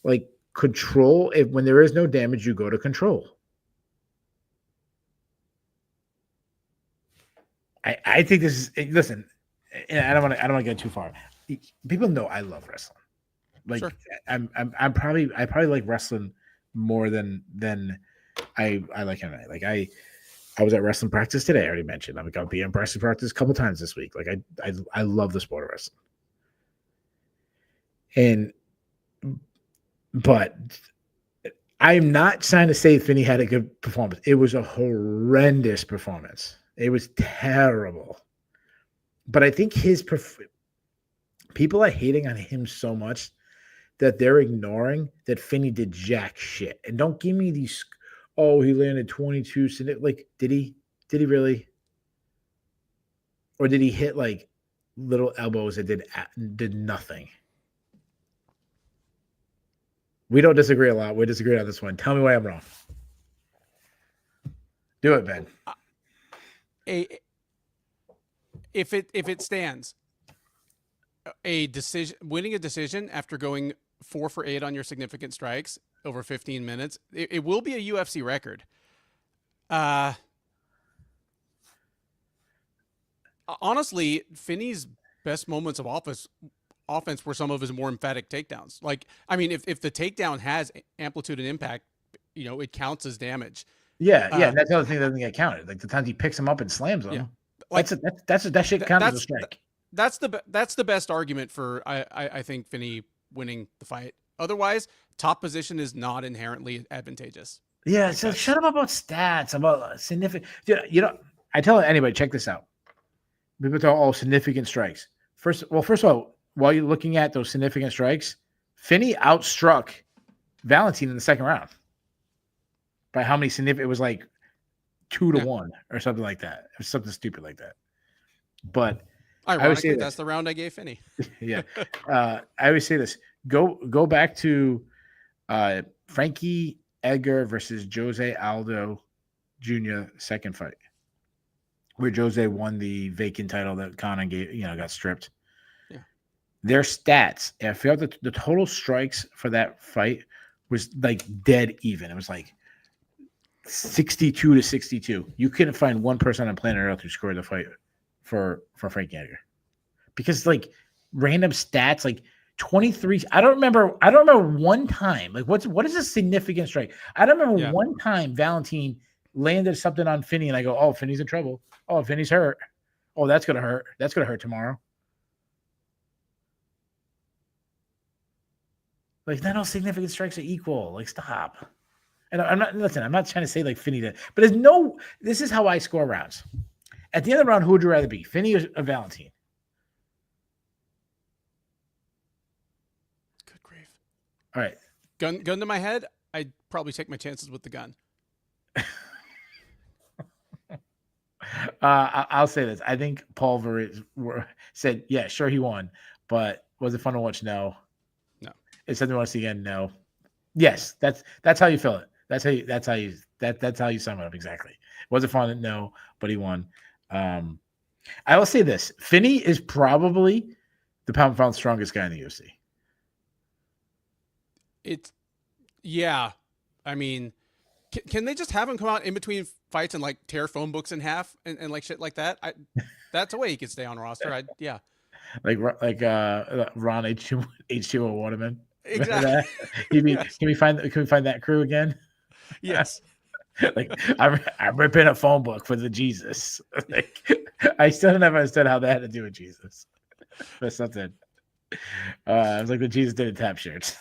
Like control, when there is no damage, you go to control. I think this is, listen, and I don't want to get too far. People know I love wrestling. Like sure. I probably like wrestling more than I like MMA. Like I was at wrestling practice today. I already mentioned. I'm going to be in wrestling practice a couple times this week. Like I love the sport of wrestling. But I'm not trying to say Finney had a good performance. It was a horrendous performance. It was terrible. But I think people are hating on him so much that they're ignoring that Finney did jack shit. And don't give me these, oh, he landed 22. Like, did he really? Or did he hit like little elbows that did nothing? We don't disagree a lot. We disagree on this one. Tell me why I'm wrong. Do it, Ben. If it stands, winning a decision after going 4 for 8 on your significant strikes over 15 minutes, it will be a UFC record. Honestly, Finney's best moments of offense were some of his more emphatic takedowns. Like, I mean, if the takedown has amplitude and impact, it counts as damage. Yeah. That's the other thing that doesn't get counted. Like the times he picks him up and slams him. Yeah. Like that shit counts as a strike. That's the best argument for I think Finney winning the fight. Otherwise, top position is not inherently advantageous. Yeah. So shut up about stats, about significant. I tell anybody, check this out. People talk all significant strikes. First of all, while you're looking at those significant strikes, Finney outstruck Valentine in the second round. By how many significant? It was like 2-1 or something like that. It was something stupid like that. But ironically, that's the round I gave Finney. Yeah. I always say this. Go back to Frankie Edgar versus Jose Aldo Jr. second fight, where Jose won the vacant title that Conor got stripped. Yeah. Their stats, I felt that the total strikes for that fight was like dead even. It was like 62-62. You couldn't find one person on planet Earth who scored the fight for Frankie Edgar, because like random stats like 23. I don't remember one time. Like what is a significant strike? I don't remember one time Valentine landed something on Finney and I go, oh, Finney's in trouble. Oh, Finney's hurt. Oh, that's gonna hurt. That's gonna hurt tomorrow. Like not all significant strikes are equal. Like stop. And I'm not trying to say like Finney did, but this is how I score rounds. At the end of the round, who would you rather be, Finney or Valentine? Good grief. All right. Gun to my head, I'd probably take my chances with the gun. I'll say this. I think Paul said, yeah, sure he won, but was it fun to watch? No. Is something you want to see again? No. Yes, that's how you feel it. That's how you sum it up exactly. Was it fun? No, but he won. I will say this: Finney is probably the pound for pound strongest guy in the UFC. Yeah. I mean, can they just have him come out in between fights and like tear phone books in half and like shit like that? That's a way he could stay on roster. Yeah. like Ron H2O Waterman. Exactly. Yes. Can we find that crew again? Yes. Like I'm ripping a phone book for the Jesus. Like I still never understood how that had to do with Jesus. But something. It was like the Jesus didn't tap shirts.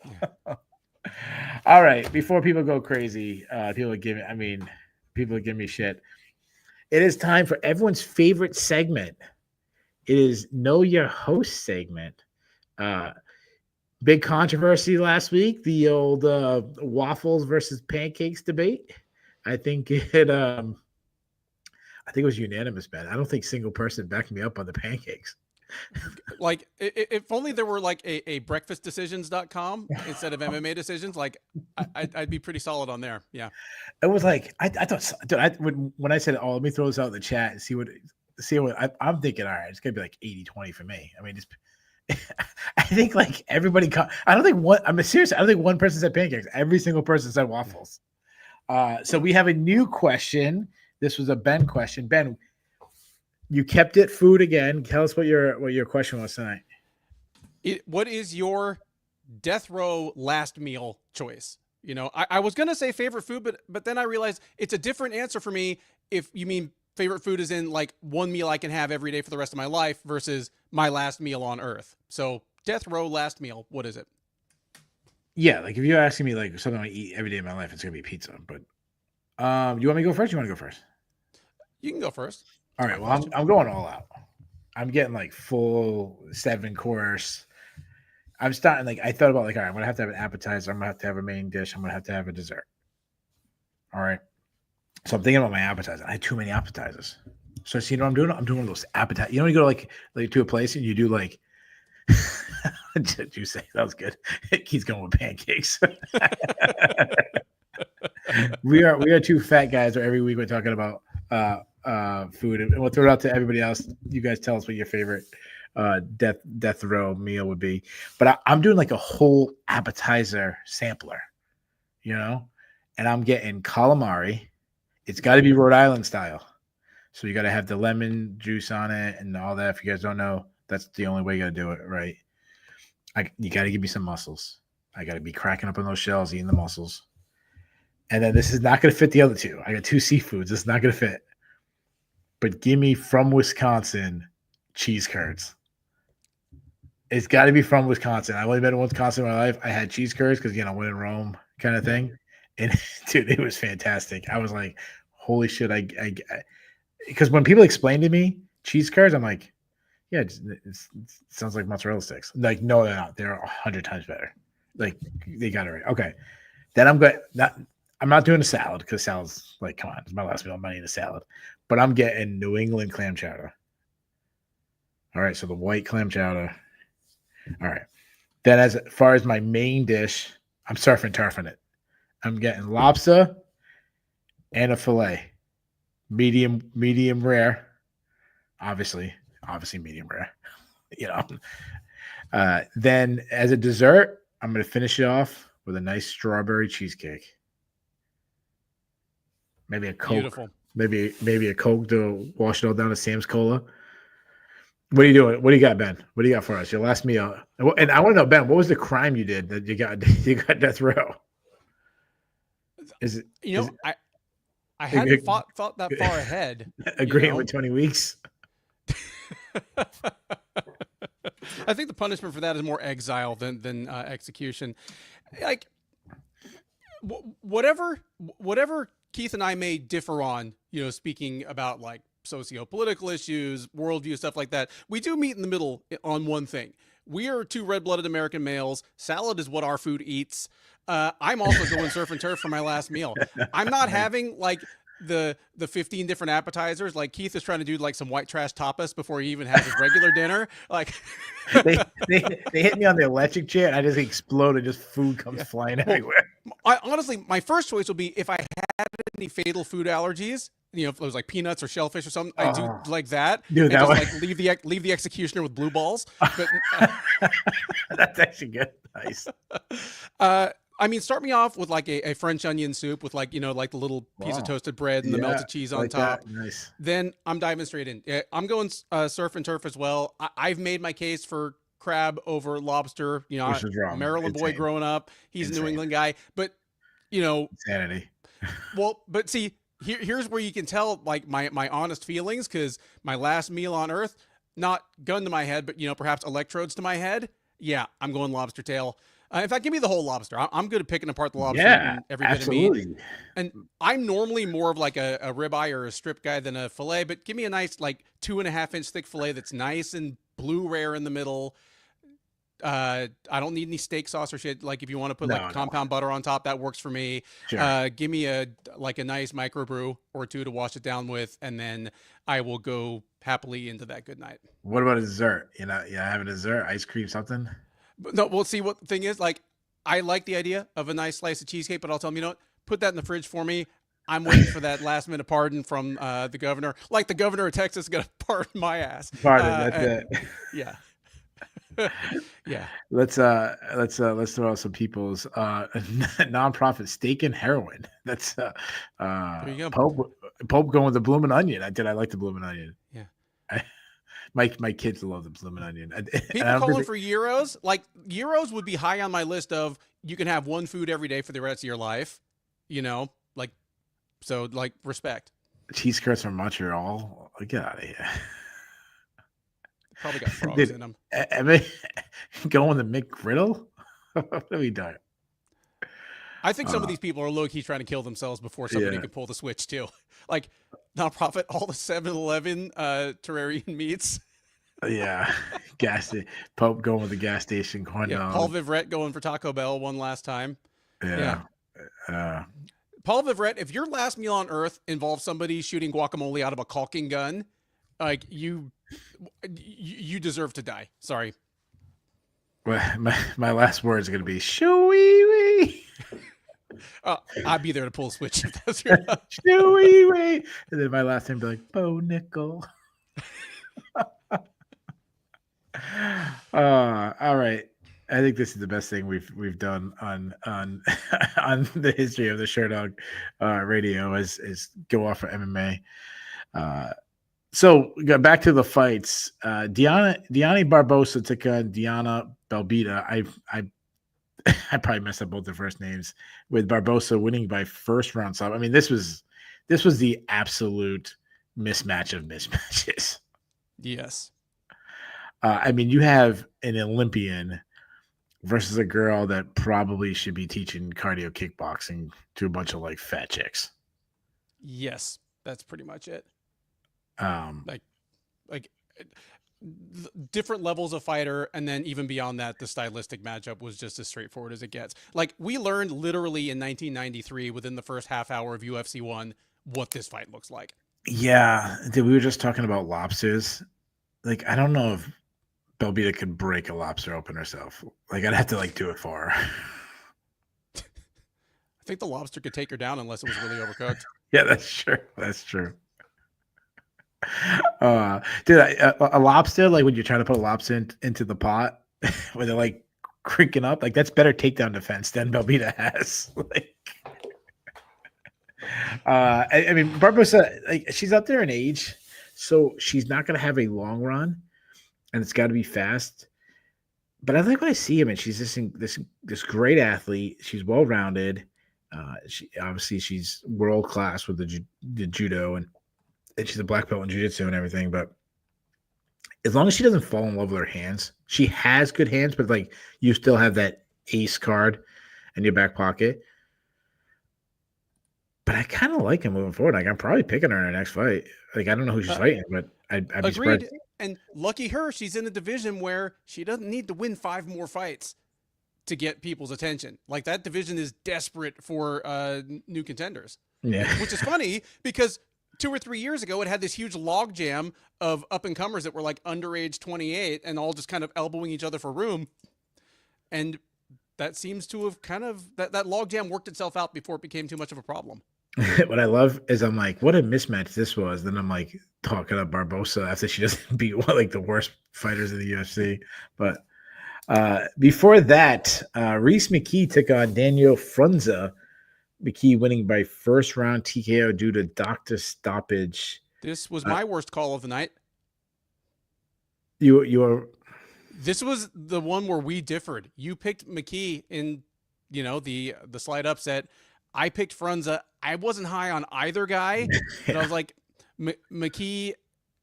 Yeah. All right. Before people go crazy, people give me shit. It is time for everyone's favorite segment. It is Know Your Host segment. Big controversy last week, the old waffles versus pancakes debate. I think it was unanimous, Ben. I don't think single person backed me up on the pancakes. Like if only there were like a breakfastdecisions.com instead of MMA decisions, like I'd be pretty solid on there. Yeah. It was like I thought, dude, when I said, "Oh, let me throw this out in the chat and see what I'm thinking." All right, it's gonna be like 80-20 for me. I mean, just I think like everybody. I don't think one. I'm serious. I don't think one person said pancakes. Every single person said waffles. So we have a new question. This was a Ben question. Ben, you kept it food again. Tell us what your question was tonight. What is your death row last meal choice? You know, I was gonna say favorite food, but then I realized it's a different answer for me if you mean favorite food is in like one meal I can have every day for the rest of my life versus my last meal on Earth. So death row last meal, what is it? Yeah, like if you're asking me like something I eat every day of my life, it's gonna be pizza. But you want me to go first? You want to go first? You can go first. All right. Well, I'm going all out. I'm getting like full 7-course. I'm starting like I thought about like, all right, I'm gonna have to have an appetizer. I'm gonna have to have a main dish. I'm gonna have to have a dessert. All right. So I'm thinking about my appetizer. I had too many appetizers. So you know what I'm doing? I'm doing one of those appetizers. You know when you go like to a place and you do like did you say that was good? He's going with pancakes. we are two fat guys where every week we're talking about food, and we'll throw it out to everybody else. You guys tell us what your favorite death row meal would be. But I'm doing like a whole appetizer sampler, you know, and I'm getting calamari. It's got to be Rhode Island style. So you got to have the lemon juice on it and all that. If you guys don't know, that's the only way you got to do it, right? You got to give me some mussels. I got to be cracking up on those shells, eating the mussels. And then this is not going to fit the other two. I got 2 seafoods. This is not going to fit. But give me from Wisconsin cheese curds. It's got to be from Wisconsin. I've only been in Wisconsin in my life. I had cheese curds because, you know, when in Rome kind of thing. And, dude, it was fantastic. I was like, holy shit. Because when people explain to me cheese curds, I'm like, yeah, it sounds like mozzarella sticks. Like, no, they're not. They're 100 times better. Like, they got it right. Okay. Then I'm not doing a salad because salad's like, come on, it's my last meal. I'm not eating a salad. But I'm getting New England clam chowder. All right, so the white clam chowder. All right. Then as far as my main dish, I'm surf and turfing it. I'm getting lobster and a fillet. Medium rare. Obviously medium rare. You know. Then as a dessert, I'm going to finish it off with a nice strawberry cheesecake. Maybe a Coke. Beautiful. Maybe a Coke to wash it all down to Sam's Cola. What are you doing? What do you got, Ben? What do you got for us? Your last meal. And I want to know, Ben, what was the crime you did that you got death row? Is it? You know, I hadn't thought that far ahead. Agreeing with 20 weeks. I think the punishment for that is more exile than execution. Like whatever Keith and I may differ on, you know, speaking about like socio-political issues, worldview, stuff like that, we do meet in the middle on one thing. We are 2 red-blooded American males. Salad is what our food eats. I'm also going surf and turf for my last meal. I'm not having like the 15 different appetizers. Like Keith is trying to do like some white trash tapas before he even has his regular dinner. Like they hit me on the electric chair and I just exploded. Just food comes flying everywhere. I honestly, my first choice would be if I had any fatal food allergies. You know, if it was like peanuts or shellfish or something, I do Oh, like that, dude, and that just was like leave the executioner with blue balls. But that's actually good. Nice. uh, I mean, start me off with like a French onion soup with like like the little piece of Wow. toasted bread and the Yeah, melted cheese on like that. top. Nice. Then I'm diving straight in. I'm going surf and turf as well. I've made my case for crab over lobster. You know, Which is wrong. Maryland boy Insane. growing up. He's a New Insane. England guy, but you know, Insanity. well, but see, here's where you can tell like my honest feelings, because my last meal on Earth, not gun to my head, but perhaps electrodes to my head. Yeah, I'm going lobster tail. In fact, give me the whole lobster. I'm good at picking apart the lobster, Yeah, eating every bit of meat. absolutely. And I'm normally more of like a ribeye or a strip guy than a fillet, but give me a nice like 2.5 inch thick fillet that's nice and blue rare in the middle. I don't need any steak sauce or shit. Like if you want to put like No, no. compound butter on top, that works for me. Sure. Give me a nice microbrew or two to wash it down with, and then I will go happily into that good night. What about a dessert? Have a dessert, ice cream, something? But no, we'll see what the thing is. Like, I like the idea of a nice slice of cheesecake, but I'll tell them, what? Put that in the fridge for me. I'm waiting for that last minute pardon from the governor. Like the governor of Texas is gonna pardon my ass. Pardon, that's it. Yeah. Yeah. Let's throw out some people's nonprofit steak and heroin. That's There you go. Pope going with the bloomin' onion. I like the bloomin' onion. Yeah. My kids love the bloomin' onion. People calling for gyros. Like gyros would be high on my list of you can have one food every day for the rest of your life. Like respect. Cheese curds from Montreal. Get out of here. Probably got frogs in them. Going the McGriddle? What are we doing? I think some of these people are low-key trying to kill themselves before somebody could pull the switch too. Like nonprofit, all the 7-Eleven Terrarian meats. Yeah, Pope going with the gas station corn dog. Paul Vivrette going for Taco Bell one last time. Yeah. Paul Vivrette, if your last meal on Earth involves somebody shooting guacamole out of a caulking gun, like you deserve to die. Sorry. Well, my last word is going to be shoo-wee-wee. I'd be there to pull a switch if that's your shoo-wee-wee. And then my last name would be like Bo Nickel. All right. I think this is the best thing we've done on on the history of the Sherdog radio is go off for MMA. So back to the fights. Diana Barbosa took on Diana Belita. I probably messed up both their first names, with Barbosa winning by first round stop. I mean, this was the absolute mismatch of mismatches. Yes. I mean, you have an Olympian versus a girl that probably should be teaching cardio kickboxing to a bunch of like fat chicks. Yes, that's pretty much it. Like different levels of fighter, and then even beyond that, the stylistic matchup was just as straightforward as it gets. Like we learned literally in 1993 within the first half hour of UFC 1 what this fight looks like. Yeah, we were just talking about lobsters. Like I don't know if Belita could break a lobster open herself. Like I'd have to like do it for her. I think the lobster could take her down unless it was really overcooked. Yeah, that's true. That's true. Dude, a lobster, like when you're trying to put a lobster into the pot where they're like crinking up, like that's better takedown defense than Belita has. Like, I mean, Barbosa, like she's up there in age, so she's not going to have a long run, and it's got to be fast. But I like what I see. I mean, she's this great athlete. She's well rounded. She's world class with the judo and she's a black belt in jiu-jitsu and everything, but as long as she doesn't fall in love with her hands, she has good hands, but like you still have that ace card in your back pocket. But I kind of like him moving forward. Like I'm probably picking her in her next fight. Like I don't know who she's fighting, but I'd be agreed. surprised. And lucky her, she's in a division where she doesn't need to win 5 more fights to get people's attention. Like that division is desperate for new contenders. Yeah, which is funny because 2 or 3 years ago, it had this huge logjam of up-and-comers that were like underage 28 and all just kind of elbowing each other for room. And that seems to have kind of that logjam worked itself out before it became too much of a problem. What I love is I'm like, what a mismatch this was. Then I'm like talking about Barbosa after she just beat one like the worst fighters in the UFC. But before that, Reese McKee took on Daniel Frunza. McKee winning by first round TKO due to doctor stoppage. This was my worst call of the night. You are. This was the one where we differed. You picked McKee in, the slight upset. I picked Frunza. I wasn't high on either guy, but I was like, McKee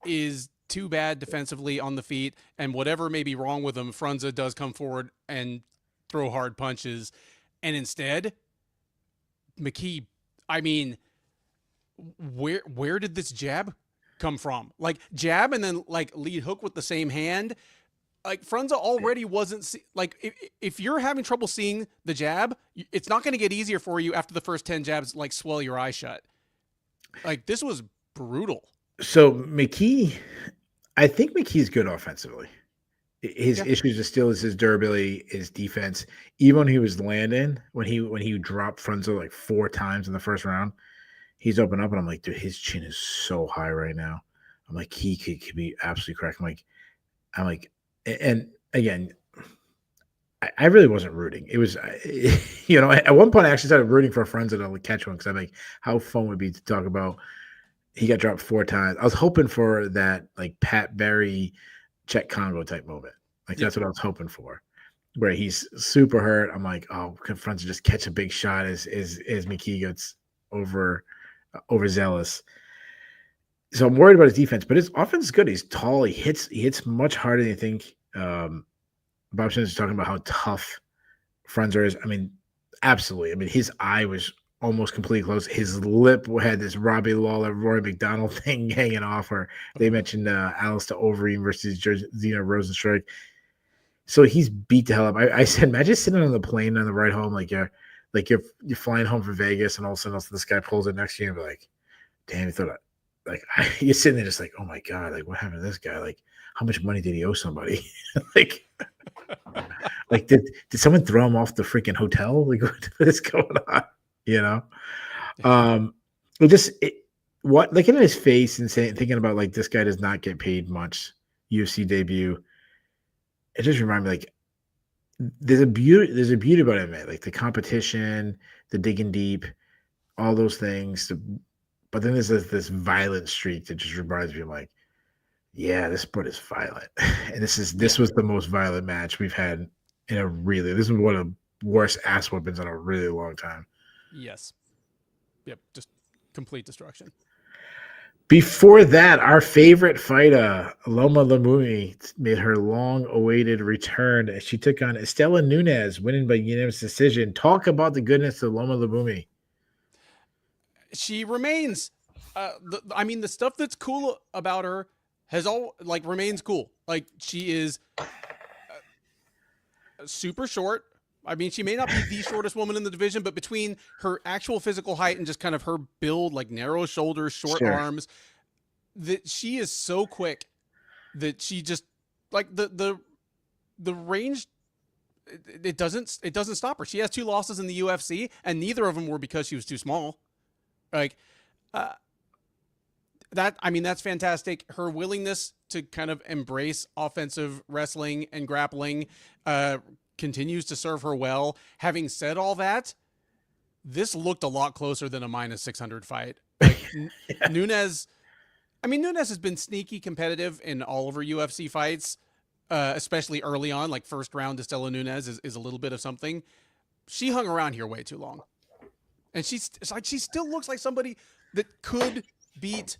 is too bad defensively on the feet, and whatever may be wrong with him, Frunza does come forward and throw hard punches. And instead, McKee, I mean, where did this jab come from? Like jab and then like lead hook with the same hand. Like Frunza already wasn't if you're having trouble seeing the jab, it's not going to get easier for you after the first 10 jabs like swell your eye shut. Like this was brutal. So McKee, I think McKee's good offensively. His issues are still his durability, his defense. Even when he was landing, when he dropped Frunza like 4 times in the first round, he's open up and I'm like, dude, his chin is so high right now. I'm like, he could be absolutely correct. I'm like, and again, I really wasn't rooting. It was, at one point I actually started rooting for Frunza to catch one because I'm like, how fun would it be to talk about he got dropped 4 times. I was hoping for that like Pat Berry, Czech Congo type moment. Like that's what I was hoping for, where he's super hurt. I'm like, oh, can Frunza just catch a big shot as McKee gets overzealous. So I'm worried about his defense, but his offense is good. He's tall. He hits much harder than you think. Bob Simmons is talking about how tough Frunza is. I mean, absolutely. I mean, his eye was almost completely closed. His lip had this Robbie Lawler, Rory McDonald thing hanging off her. They mentioned Alistair Overeem versus Zena Rosenstruck. So he's beat the hell up. I said, imagine sitting on the plane on the ride home, like you're flying home from Vegas, and all of a sudden this guy pulls it next to you and be like, damn, you thought you're sitting there just like, oh my God, like what happened to this guy? Like, how much money did he owe somebody? like did someone throw him off the freaking hotel? Like what is going on? Looking at his face and thinking about like this guy does not get paid much. UFC debut. It just reminded me like there's a beauty about it, man. Like the competition, the digging deep, all those things. But then there's this violent streak that just reminds me of like, yeah, this sport is violent. And this was the most violent match we've had this is one of the worst ass whoopings in a really long time. Yes. Yep. Just complete destruction. Before that, our favorite fighter, Loma Lamumi, made her long-awaited return as she took on Estela Nunes, winning by unanimous decision. Talk about the goodness of Loma Lamumi. She remains. The stuff that's cool about her remains cool. Like she is super short. I mean, she may not be the shortest woman in the division, but between her actual physical height and just kind of her build, like narrow shoulders, short arms, that she is so quick that she just like the range. It doesn't stop her. She has 2 losses in the UFC, and neither of them were because she was too small. Like that's fantastic. Her willingness to kind of embrace offensive wrestling and grappling continues to serve her well. Having said all that, this looked a lot closer than a -600 fight. Like Nunes has been sneaky competitive in all of her UFC fights, especially early on. Like first round to Estela Nunes is a little bit of something. She hung around here way too long, and she still looks like somebody that could beat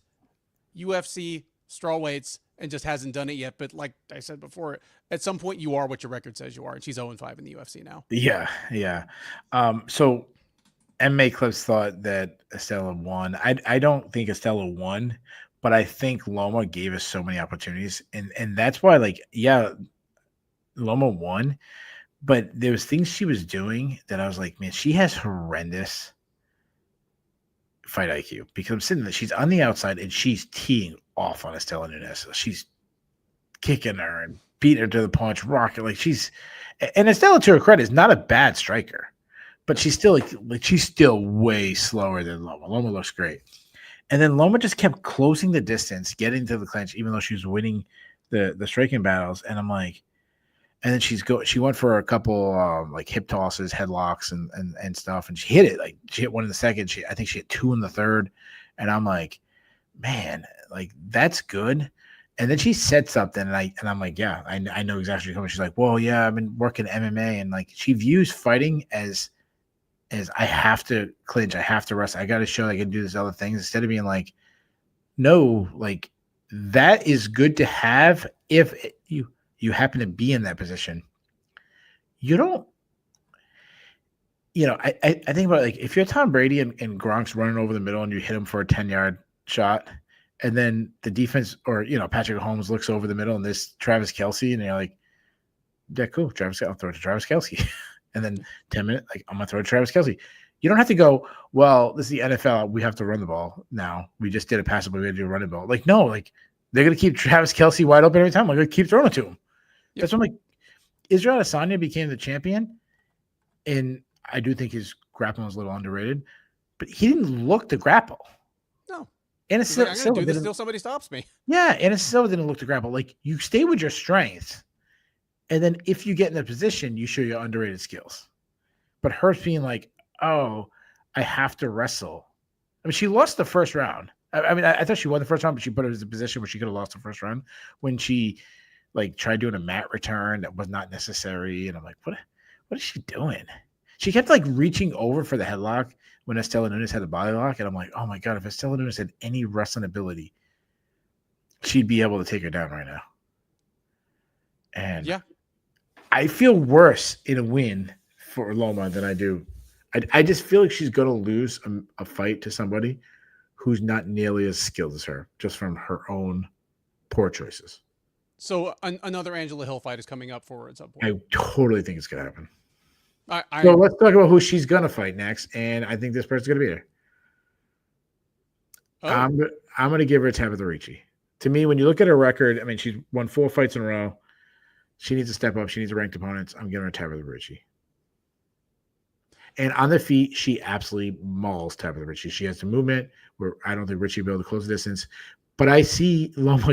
UFC strawweights and just hasn't done it yet. But like I said before, at some point you are what your record says you are, and she's 0-5 in the UFC now. Yeah. So MMA Clips thought that Estela won. I don't think Estela won, but I think Loma gave us so many opportunities, and that's why Loma won. But there was things she was doing that I was like, man, she has horrendous fight IQ, because I'm sitting there, she's on the outside and she's teeing off on Estela Nunes. She's kicking her and beating her to the punch, rocking like she's. And Estella, to her credit, is not a bad striker, but she's still like she's still way slower than Loma. Loma looks great, and then Loma just kept closing the distance, getting to the clinch, even though she was winning the striking battles. And I'm like, and then she went for a couple like hip tosses, headlocks, and stuff, and she hit it. Like she hit one in the second. I think she hit two in the third, and I'm like, man, like that's good. And then she said something, and I'm like, yeah, I know exactly what's coming. She's like, well, yeah, I've been working MMA, and like she views fighting as I have to clinch, I have to wrestle, I got to show I can do these other things, instead of being like, no, like that is good to have if you happen to be in that position. You don't, I think about like if you're Tom Brady and Gronk's running over the middle and you hit him for a 10-yard shot, and then the defense or Patrick Mahomes looks over the middle and there's Travis Kelce, and you're like, yeah, cool, Travis, I'll throw it to Travis Kelce. And then 10 minutes, like I'm gonna throw it to Travis Kelce. You don't have to go, well, this is the NFL, we have to run the ball now. We just did a pass, but we got to do a running ball. Like, no, like they're gonna keep Travis Kelce wide open every time. We're gonna keep throwing it to him. Yep. That's what I'm like. Israel Adesanya became the champion, and I do think his grappling was a little underrated, but he didn't look to grapple. No. And it's like, I'm gonna do this until somebody stops me. Yeah, and it still didn't look to grapple. Like you stay with your strengths, and then if you get in a position, you show your underrated skills. But her being like, oh, I have to wrestle. I mean, she lost the first round. I thought she won the first round, but she put her in a position where she could have lost the first round when she like tried doing a mat return that was not necessary. And I'm like, what is she doing? She kept like reaching over for the headlock when Estela Nunes had the body lock. And I'm like, oh my God, if Estela Nunes had any wrestling ability, she'd be able to take her down right now. And yeah, I feel worse in a win for Loma than I do. I just feel like she's going to lose a fight to somebody who's not nearly as skilled as her, just from her own poor choices. So another Angela Hill fight is coming up for her at some point. I totally think it's going to happen. So let's talk about who she's going to fight next, and I think this person's going to be her. Oh. I'm going to give her Tabitha Ricci. To me, when you look at her record, I mean, she's won 4 fights in a row. She needs to step up. She needs ranked opponents. I'm giving her Tabitha Ricci. And on the feet, she absolutely mauls Tabitha Ricci. She has the movement where I don't think Ricci will be able to close the distance. But I see Loma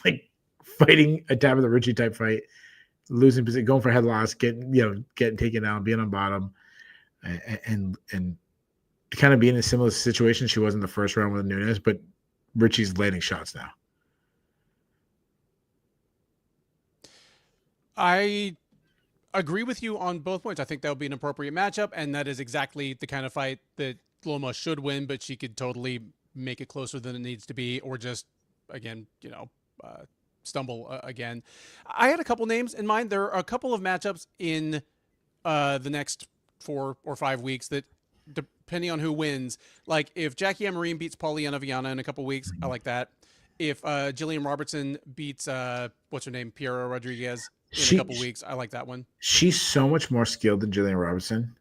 like fighting a Tabitha Ricci type fight, losing position, going for headlocks, getting taken down, being on bottom, and kind of being in a similar situation she was in the first round with Nunes, but Ricci's landing shots now. I agree with you on both points. I think that would be an appropriate matchup, and that is exactly the kind of fight that Loma should win, but she could totally make it closer than it needs to be, or just, again, stumble again. I had a couple names in mind. There are a couple of matchups in the next 4 or 5 weeks that, depending on who wins, like if Jackie Amarine beats Pauliana Viana in a couple weeks, I like that. If Jillian Robertson beats, what's her name, Piera Rodriguez in a couple weeks, I like that one. She's so much more skilled than Jillian Robertson,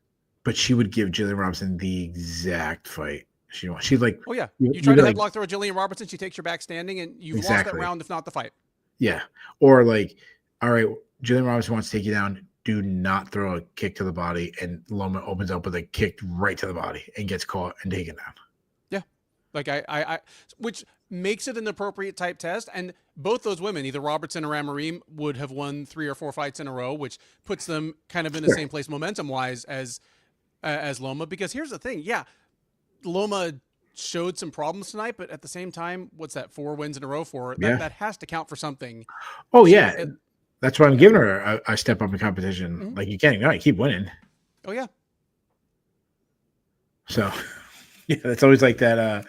but she would give Jillian Robertson the exact fight she wants. She's like, oh yeah, you try to headlock throw Jillian Robertson, she takes your back standing, and you've lost that round, if not the fight. Yeah, or like, all right, Jillian Robertson wants to take you down. Do not throw a kick to the body, and Loma opens up with a kick right to the body and gets caught and taken down. Yeah, like I which makes it an appropriate type test. And both those women, either Robertson or Amarine, would have won 3 or 4 fights in a row, which puts them kind of in the same place momentum wise as Loma. Because here's the thing, yeah, Loma showed some problems tonight, but at the same time, what's that, 4 wins in a row for her? That has to count for something. Oh yeah, that's why I'm giving her a step up in competition. Mm-hmm. Like you can't keep winning. Oh yeah. So yeah, that's always like that.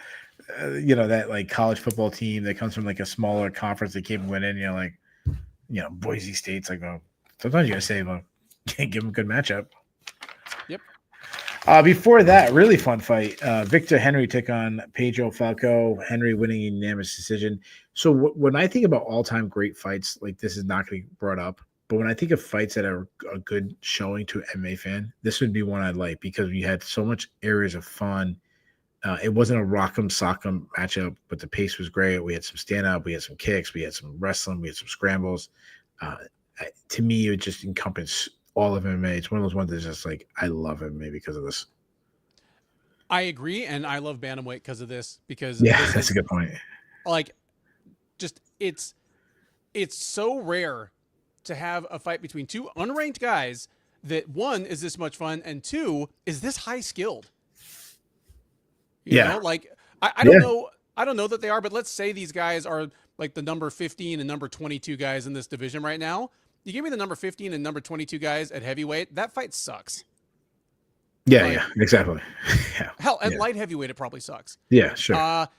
That like college football team that comes from like a smaller conference that keep winning. Like, Boise State's like, well, sometimes you gotta say, well, can't give them a good matchup. Yep. Before that, really fun fight. Victor Henry took on Pedro Falco. Henry winning unanimous decision. So when I think about all-time great fights, like this is not going to be brought up. But when I think of fights that are a good showing to an MMA fan, this would be one I'd like because we had so much areas of fun. It wasn't a rock'em sock'em matchup, but the pace was great. We had some stand up, we had some kicks, we had some wrestling, we had some scrambles. To me, it just encompassed all of MMA. It's one of those ones that's just like, I love MMA because of this. I agree, and I love bantamweight because of this. Because Yeah, this that's is a good point. like, just it's so rare to have a fight between two unranked guys that one is this much fun and two is this high skilled. You know, like I don't know. I don't know that they are, but let's say these guys are like the number 15 and number 22 guys in this division right now. You give me the number 15 and number 22 guys at heavyweight, that fight sucks. Yeah, like, exactly. Yeah. Hell, at light heavyweight, it probably sucks. Yeah, sure. At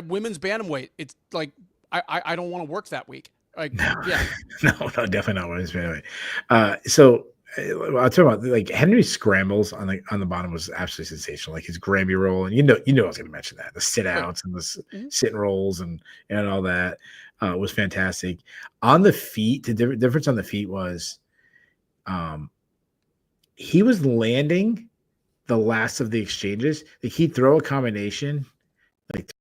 women's bantamweight, it's like I don't want to work that week. Like, no. Yeah, no, definitely not women's bantamweight. So I'll talk about like Henry's scrambles on the bottom was absolutely sensational. Like his Grammy roll, and you know I was going to mention that the sit outs and the sit and rolls and all that was fantastic. On the feet, the difference on the feet was, he was landing the last of the exchanges. Like he'd throw a combination, like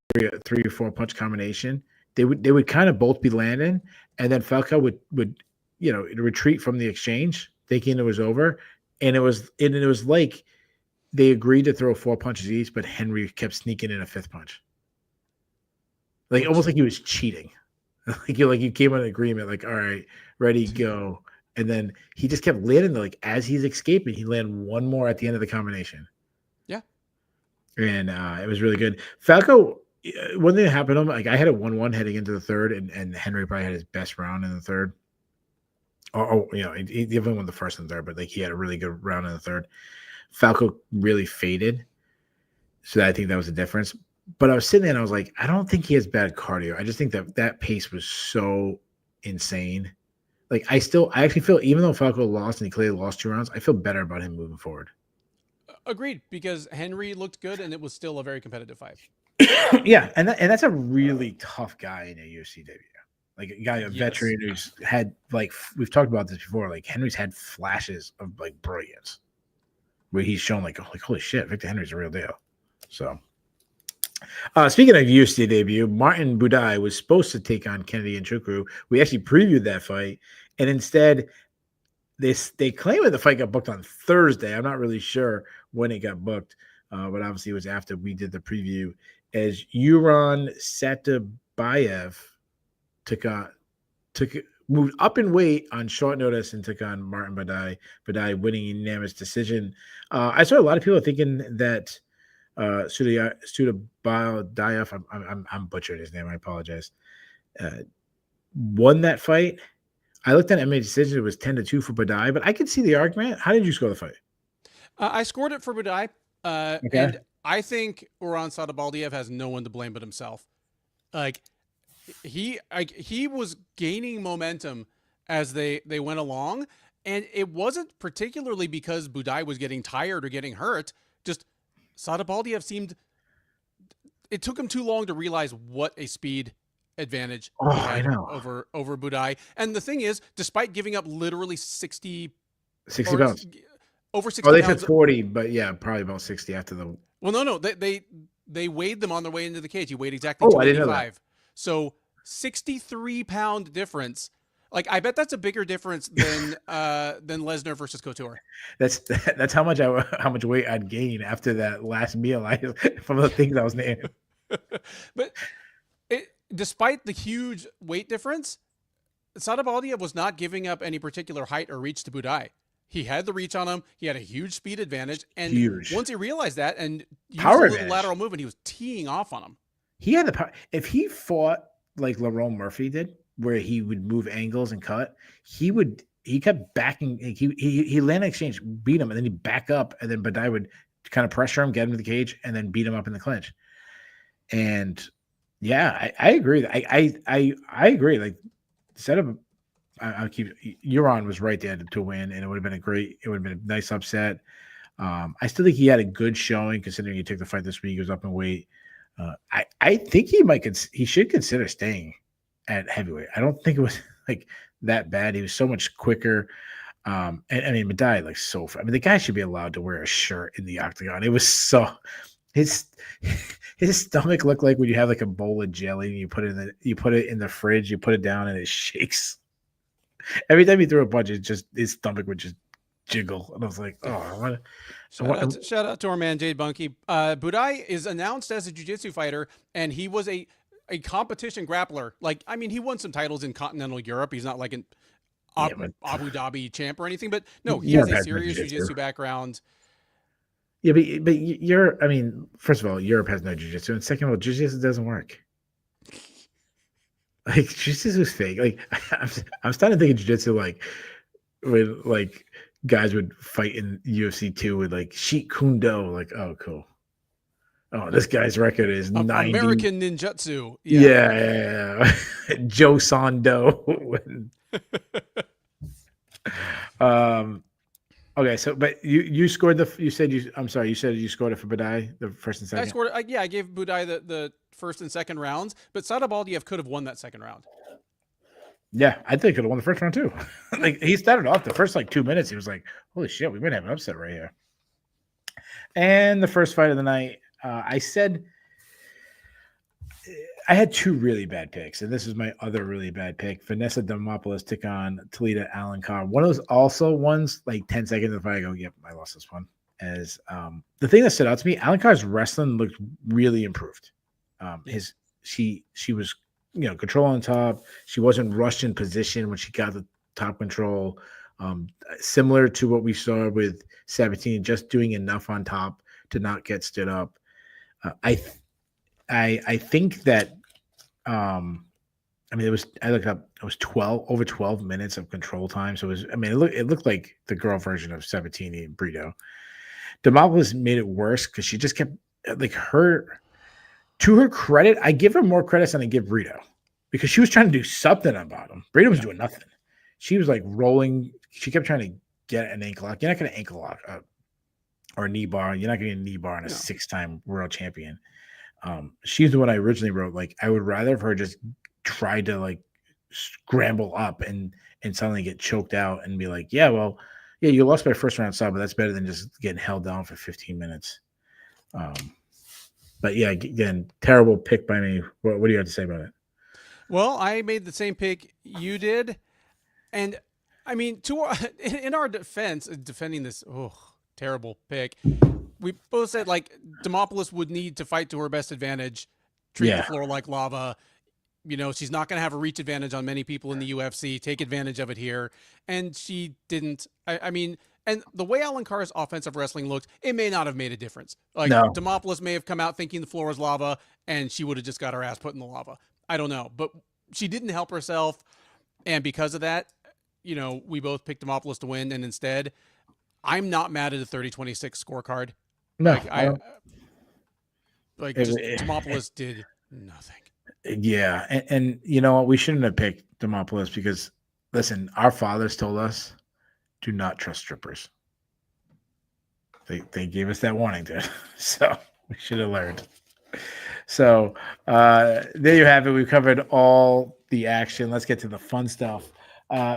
three or four punch combination. They would kind of both be landing, and then Falco would retreat from the exchange, thinking it was over, and it was like they agreed to throw 4 punches each, but Henry kept sneaking in a 5th punch, like almost like he was cheating. Like you came on an agreement, like all right, ready, go, and then he just kept landing. Like as he's escaping, he landed one more at the end of the combination. Yeah, and it was really good. Falco. One thing that happened to him, like I had a 1-1 heading into the third, and Henry probably had his best round in the third. He definitely won the first and third, but like he had a really good round in the third. Falco really faded, so I think that was the difference. But I was sitting there and I was like, I don't think he has bad cardio. I just think that pace was so insane. Like I actually feel, even though Falco lost and he clearly lost 2 rounds, I feel better about him moving forward. Agreed, because Henry looked good and it was still a very competitive fight. Yeah, and that's a really tough guy in a UFC debut. Like a guy, a veteran who's had, like, we've talked about this before. Like Henry's had flashes of like brilliance, where he's shown like holy shit, Victor Henry's a real deal. So, speaking of UFC debut, Martin Budai was supposed to take on Kennedy Nzechukwu. We actually previewed that fight, and instead, they claim that the fight got booked on Thursday. I'm not really sure when it got booked, but obviously it was after we did the preview. As Uran Satabayev moved up in weight on short notice and took on Martin Budai. Budai winning unanimous decision. I saw a lot of people thinking that Sutabayev, I'm butchering his name, I apologize, won that fight. I looked at MMA decision; it was 10-2 for Budai, but I could see the argument. How did you score the fight? I scored it for Budai, and I think Uran Satabayev has no one to blame but himself. Like he was gaining momentum as they went along, and it wasn't particularly because Budai was getting tired or getting hurt. Just Satabayev seemed, it took him too long to realize what a speed advantage he had over Budai. And the thing is, despite giving up literally 60 pounds. Over 60 they pounds. said 40, but yeah, probably about 60 after the. Well, no. They weighed them on their way into the cage. He weighed exactly 285. So 63-pound difference. Like, I bet that's a bigger difference than Lesnar versus Couture. That's how much weight I'd gain after that last meal from the things I was naming. But despite the huge weight difference, Satabayev was not giving up any particular height or reach to Budai. He had the reach on him. He had a huge speed advantage. And once he realized that and used a little lateral movement, he was teeing off on him. He had the power. If he fought like Lerone Murphy did, where he would move angles and cut, he kept backing. He landed exchange, beat him, and then he'd back up, and then Budai would kind of pressure him, get him to the cage, and then beat him up in the clinch. And yeah, I agree. I agree. Like, set up. I'll keep Uran was right there to win, and it would have been a nice upset. I still think he had a good showing considering he took the fight this week. He was up in weight. I think he should consider staying at heavyweight. I don't think it was like that bad. He was so much quicker. And I mean, Budai like so. I mean, the guy should be allowed to wear a shirt in the octagon. It was so his his stomach looked like when you have like a bowl of jelly and you put it in the fridge, you put it down and it shakes. Every time he threw a punch, it just his stomach would just jiggle, and I was like, oh, what? Shout out to our man Jade Bunky. Budai is announced as a jiu-jitsu fighter, and he was a competition grappler. Like, I mean, he won some titles in continental Europe. He's not like an Abu Dhabi champ or anything, but no, he has a serious jiu-jitsu background. Yeah, but you're. I mean, first of all, Europe has no jiu-jitsu, and second of all, jiu-jitsu doesn't work. Like jiu-jitsu is fake. Like I'm starting to think of jiu-jitsu like when like guys would fight in UFC 2 with like Sheet Kundo. Like, oh, cool. Oh, this guy's record is 90. American ninjutsu. Yeah. Joe Sando. Okay, so but you scored you said you scored it for Budai, the first and second. I scored I gave Budai the first and second rounds, but Sadalv could have won that second round. Yeah, I think he could have won the first round too. Like he started off the first like 2 minutes, he was like, holy shit, we might have an upset right here. And the first fight of the night, I said I had two really bad picks, and this is my other really bad pick. Vanessa Demopoulos took on Talita Alencar. One of those also ones, like 10 seconds of the fight, I go, yep, I lost this one. As the thing that stood out to me, Alencar's wrestling looked really improved. She was, control on top. She wasn't rushed in position when she got the top control. Similar to what we saw with Sabatini, just doing enough on top to not get stood up. I think that I looked up, it was over 12 minutes of control time. So it looked like the girl version of Sabatini and Brito. Demopoulos made it worse because she just kept to her credit, I give her more credit than I give Brito because she was trying to do something about him. Brito was doing nothing. She was like rolling. She kept trying to get an ankle lock. You're not going to ankle lock or a knee bar. You're not going to get a knee bar on a 6-time world champion. She's the one I originally wrote. Like, I would rather have her just try to like scramble up and suddenly get choked out and be like, yeah, you lost by first round stop, but that's better than just getting held down for 15 minutes. But yeah, again, terrible pick by me. What do you have to say about it? Well, I made the same pick you did, and I mean, in our defense, defending this terrible pick, we both said like Demopoulos would need to fight to her best advantage, treat the floor like lava. She's not going to have a reach advantage on many people in the UFC. Take advantage of it here, and she didn't. I mean, and the way Alencar's offensive wrestling looked, it may not have made a difference. Like Demopoulos may have come out thinking the floor was lava, and she would have just got her ass put in the lava. I don't know, but she didn't help herself, and because of that, we both picked Demopoulos to win, and instead, I'm not mad at a 30-26 scorecard. No, Demopoulos did nothing. Yeah, and you know what? We shouldn't have picked Demopoulos because, listen, our fathers told us, do not trust strippers. They gave us that warning, dude. So we should have learned. So there you have it. We've covered all the action. Let's get to the fun stuff.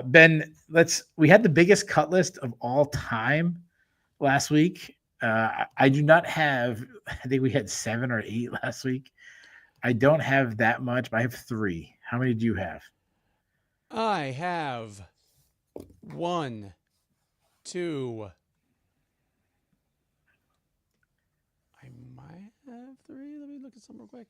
Ben, we had the biggest cut list of all time last week. I do not have, I think we had 7 or 8 last week. I don't have that much, but I have 3. How many do you have? I have 1, 2. I might have 3. Let me look at some real quick.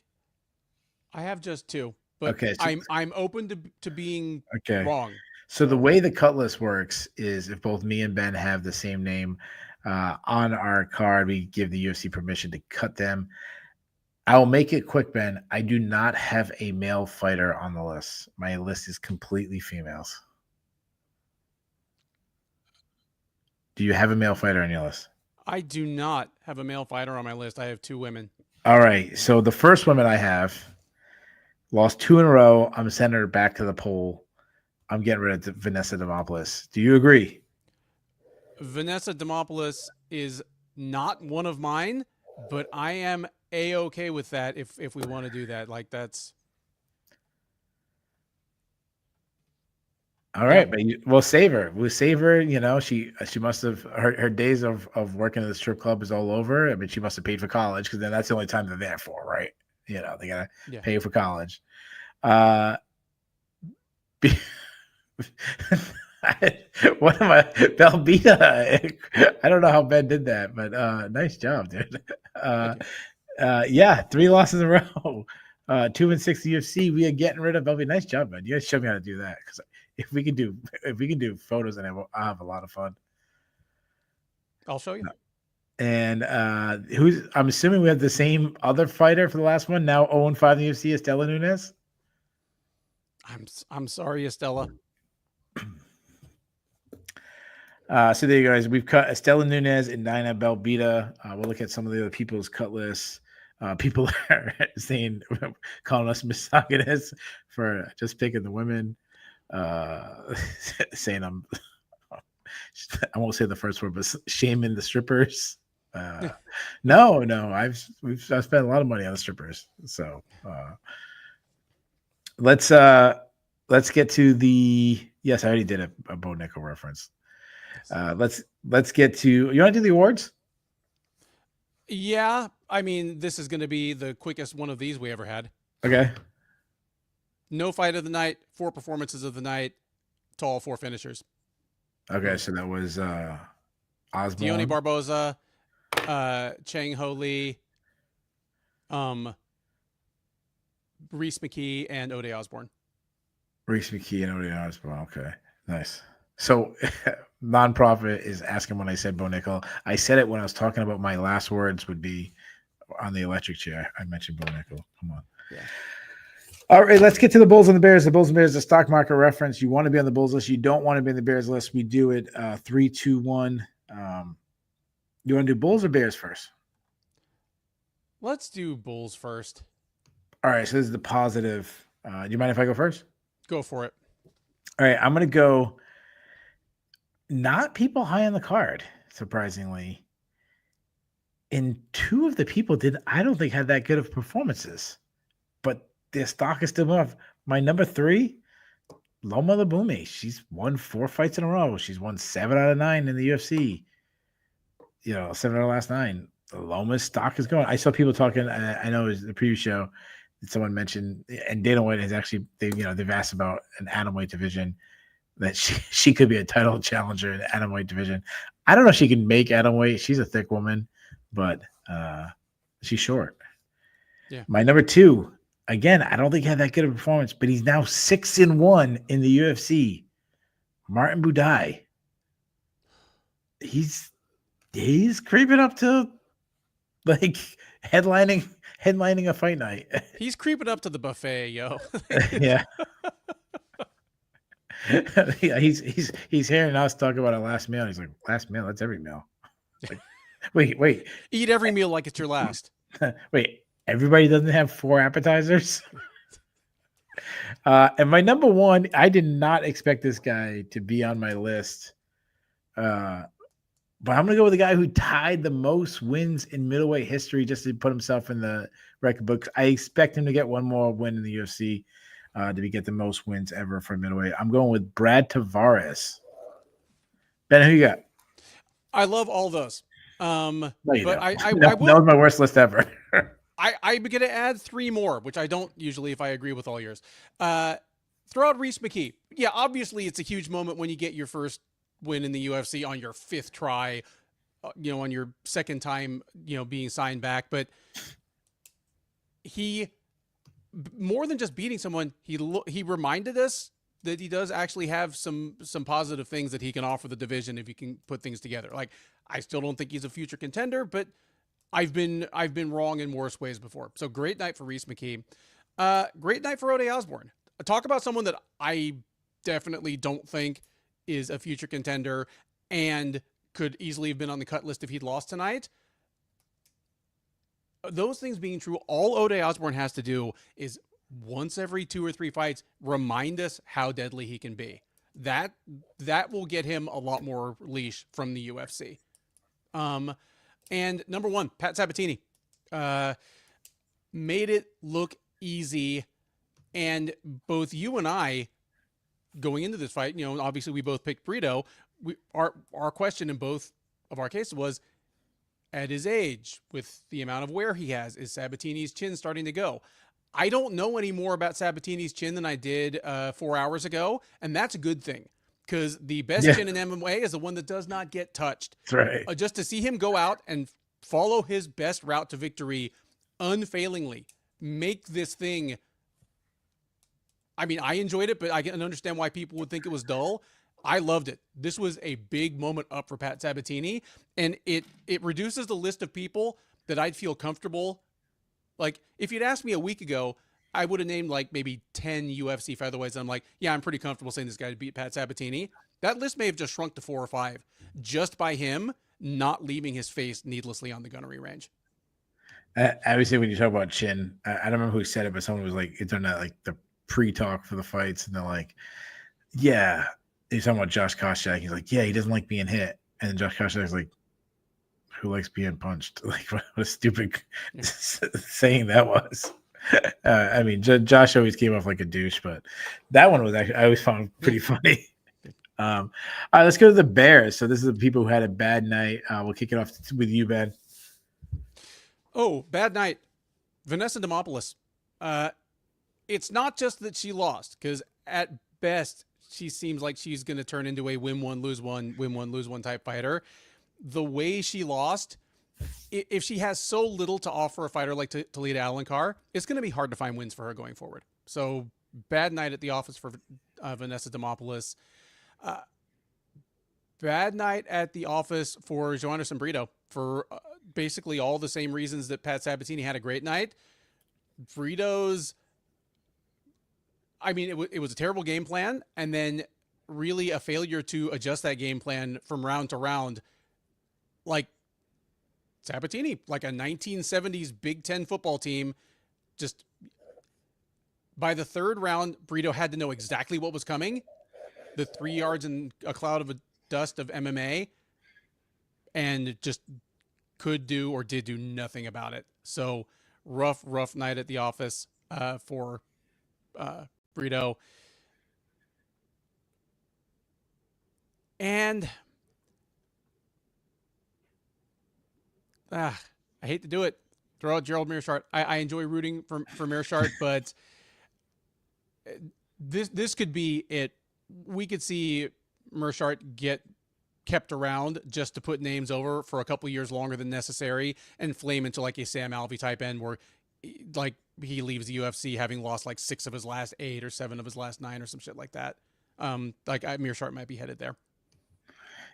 I have just 2, but okay, so I'm open to being wrong. So the way the cut list works is if both me and Ben have the same name on our card, we give the UFC permission to cut them. I'll make it quick, Ben. I do not have a male fighter on the list. My list is completely females. Do you have a male fighter on your list? I do not have a male fighter on my list. I have 2 women. All right. So the first woman I have lost 2 in a row. I'm sending her back to the poll. I'm getting rid of Vanessa Demopoulos. Do you agree? Vanessa Demopoulos is not one of mine, but I am A-okay with that if we want to do that. Like, that's... All right, but we'll save her. We'll save her. You know, she must have her days of working at the strip club is all over. I mean, she must have paid for college because then that's the only time they're there for, right? You know, they gotta pay for college. What am I? Belita. I don't know how Ben did that, but nice job, dude. Yeah, 3 losses in a row. 2-6 UFC. We are getting rid of Belvita. Nice job, man. You guys show me how to do that because if we can do photos and I'll have a lot of fun. I'll show you. And I'm assuming we have the same other fighter for the last one. Now 0-5 in the UFC, Estela Nunes. I'm sorry, Estela. So there you go, guys. We've cut Estela Nunes and Dina Belbita. We'll look at some of the other people's cut lists. People are calling us misogynists for just picking the women. Saying I won't say the first word, but shaming the strippers. No, I've spent a lot of money on the strippers. So let's get to the. Yes, I already did a Bo Nickel reference. Let's get to. You want to do the awards? Yeah, I mean, this is going to be the quickest one of these we ever had. Okay. No fight of the night, 4 performances of the night, to all 4 finishers. Okay, so that was Osborne, Deone Barbosa, Chang Ho Lee, Reese McKee, and Ode Osborne. Reese McKee and Ode Osborne. Okay, nice. So, nonprofit is asking when I said Bo Nickel. I said it when I was talking about my last words would be on the electric chair. I mentioned Bo Nickel. Come on. Yeah. All right, let's get to the Bulls and the Bears. The Bulls and Bears, the stock market reference. You want to be on the Bulls list. You don't want to be on the Bears list. We do it 3, 2, 1. You want to do Bulls or Bears first? Let's do Bulls first. All right, so this is the positive. Do you mind if I go first? Go for it. All right, I'm going to go not people high on the card, surprisingly. And 2 of the people I don't think had that good of performances. But their stock is still up. My number 3, Loma Labumi. She's won 4 fights in a row. She's won 7 out of 9 in the UFC. 7 out of the last 9. Loma's stock is going. I saw people talking. I know it was the previous show that someone mentioned, and Dana White has actually they've asked about an atomweight division that she could be a title challenger in the atomweight division. I don't know if she can make atomweight. She's a thick woman, but she's short. Yeah. My number 2, again, I don't think he had that good of a performance, but he's now 6-1 in the UFC. Martin Budai. He's creeping up to like headlining a fight night. He's creeping up to the buffet, yo. Yeah. Yeah, he's hearing us talk about our last meal. He's like, last meal? That's every meal. Like, wait. Eat every meal like it's your last. Wait, everybody doesn't have 4 appetizers? And my number 1, I did not expect this guy to be on my list. But I'm going to go with the guy who tied the most wins in middleweight history just to put himself in the record books. I expect him to get one more win in the UFC to get the most wins ever for middleweight. I'm going with Brad Tavares. Ben, who you got? I love all those. No, but I will. That was my worst list ever. I'm going to add 3 more, which I don't usually if I agree with all yours. Throw out Reese McKee. Yeah, obviously it's a huge moment when you get your first win in the UFC on your 5th try, on your 2nd time, being signed back. But he, more than just beating someone, he reminded us that he does actually have some positive things that he can offer the division if he can put things together. Like, I still don't think he's a future contender, but I've been wrong in worse ways before. So great night for Reese McKee. Great night for Ode Osborne. Talk about someone that I definitely don't think is a future contender and could easily have been on the cut list if he'd lost tonight. Those things being true, all Ode Osborne has to do is once every 2 or 3 fights, remind us how deadly he can be. That will get him a lot more leash from the UFC. And number 1, Pat Sabatini, made it look easy. And both you and I going into this fight, obviously we both picked Brito. Our question in both of our cases was, at his age, with the amount of wear he has, is Sabatini's chin starting to go? I don't know any more about Sabatini's chin than I did 4 hours ago, and that's a good thing, because the best chin in MMA is the one that does not get touched. That's right. Just to see him go out and follow his best route to victory unfailingly, make this thing. I mean, I enjoyed it, but I can understand why people would think it was dull. I loved it. This was a big moment up for Pat Sabatini, and it reduces the list of people that I'd feel comfortable. Like, if you'd asked me a week ago, I would have named like maybe 10 UFC featherweights. I'm like, yeah, I'm pretty comfortable saying this guy to beat Pat Sabatini. That list may have just shrunk to 4 or 5 just by him not leaving his face needlessly on the gunnery range. Obviously, when you talk about chin, I don't remember who said it, but someone was like, it's on that, like the pre-talk for the fights, and they're like, yeah, he's talking about Josh Koscheck. He's like, yeah, he doesn't like being hit. And then Josh Koscheck's like, who likes being punched? Like, what a stupid saying that was. I mean, Josh always came off like a douche, but that one was actually, I always found pretty funny. All right, let's go to the Bears. So this is the people who had a bad night. We'll kick it off with you, Ben. Oh, bad night. Vanessa Demopoulos. It's not just that she lost, because at best, she seems like she's going to turn into a win one, lose one type fighter. The way she lost, if she has so little to offer a fighter like Talita Alencar, it's going to be hard to find wins for her going forward. So bad night at the office for Vanessa Demopoulos. Bad night at the office for Joanderson Brito for basically all the same reasons that Pat Sabatini had a great night. Brito's, I mean, it was a terrible game plan, and then really a failure to adjust that game plan from round to round. Like Sabatini, like a 1970s Big Ten football team. Just by the third round, Brito had to know exactly what was coming. The 3 yards in a cloud of dust of MMA, and just could do or did do nothing about it. So rough night at the office for Brito. And I hate to do it. Throw out Gerald Merschaert. I enjoy rooting for Merschaert, but this could be it. We could see Merschaert get kept around just to put names over for a couple years longer than necessary and flame into like a Sam Alvey type end where like he leaves the UFC having lost like 6 of his last 8 or 7 of his last 9 or some shit like that. Merschaert might be headed there.